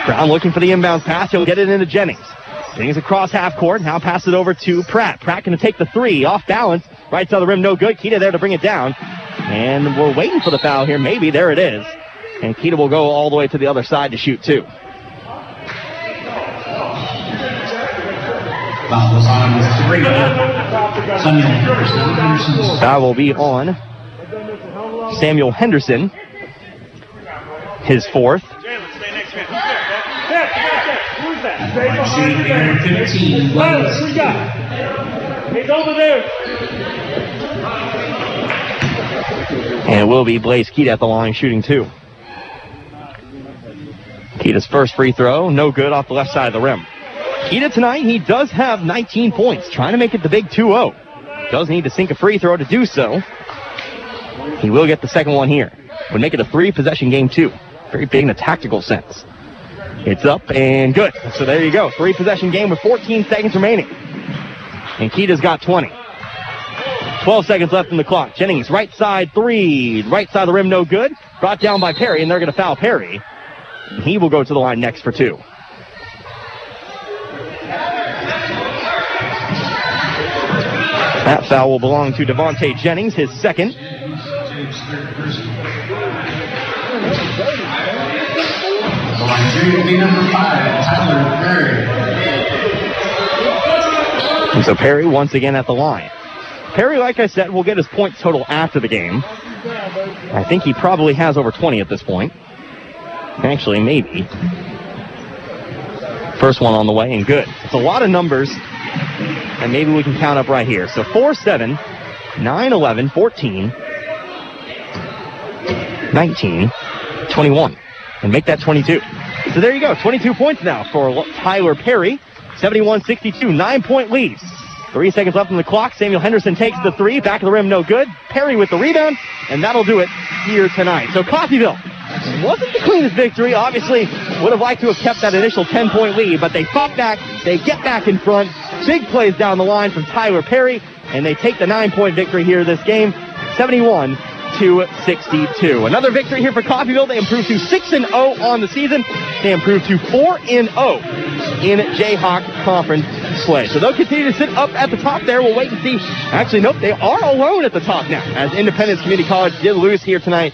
Brown looking for the inbounds pass. He'll get it into Jennings. Jennings across half court. Now pass it over to Pratt. Pratt going to take the 3 off balance. Right side of the rim, no good. Keita there to bring it down. And we're waiting for the foul here. Maybe. There it is. And Keita will go all the way to the other side to shoot 2. Foul will be on Samuel Henderson. His 4th. He's over there. And it will be Blaze Keita at the line shooting 2. Keita's first free throw, no good off the left side of the rim. Keita tonight, he does have 19 points, trying to make it the big 2-0. Does need to sink a free throw to do so. He will get the second one here. Would make it a 3-possession game too. Very big in a tactical sense. It's up and good. So there you go. 3-possession game with 14 seconds remaining. And Keita's got 20. 12 seconds left in the clock. Jennings, right side 3. Right side of the rim, no good. Brought down by Perry, and they're going to foul Perry. He will go to the line next for 2. That foul will belong to Devontae Jennings, his second. And so Perry once again at the line. Perry, like I said, will get his points total after the game. I think he probably has over 20 at this point. Actually, maybe. First one on the way and good. It's a lot of numbers, and maybe we can count up right here. So 4-7, 9-11, 14, 19, 21, and make that 22. So there you go, 22 points now for Tyler Perry. 71-62, 9-point lead. 3 seconds left on the clock. Samuel Henderson takes the 3. Back of the rim, no good. Perry with the rebound, and that'll do it here tonight. So Coffeeville wasn't the cleanest victory. Obviously, would have liked to have kept that initial 10-point lead, but they fought back. They get back in front. Big plays down the line from Tyler Perry, and they take the 9-point victory here this game, 71-62. Another victory here for Coffeeville. They improved to 6-0 on the season. They improved to 4-0 in Jayhawk Conference play. So they'll continue to sit up at the top there. We'll wait and see. Actually, nope, they are alone at the top now, as Independence Community College did lose here tonight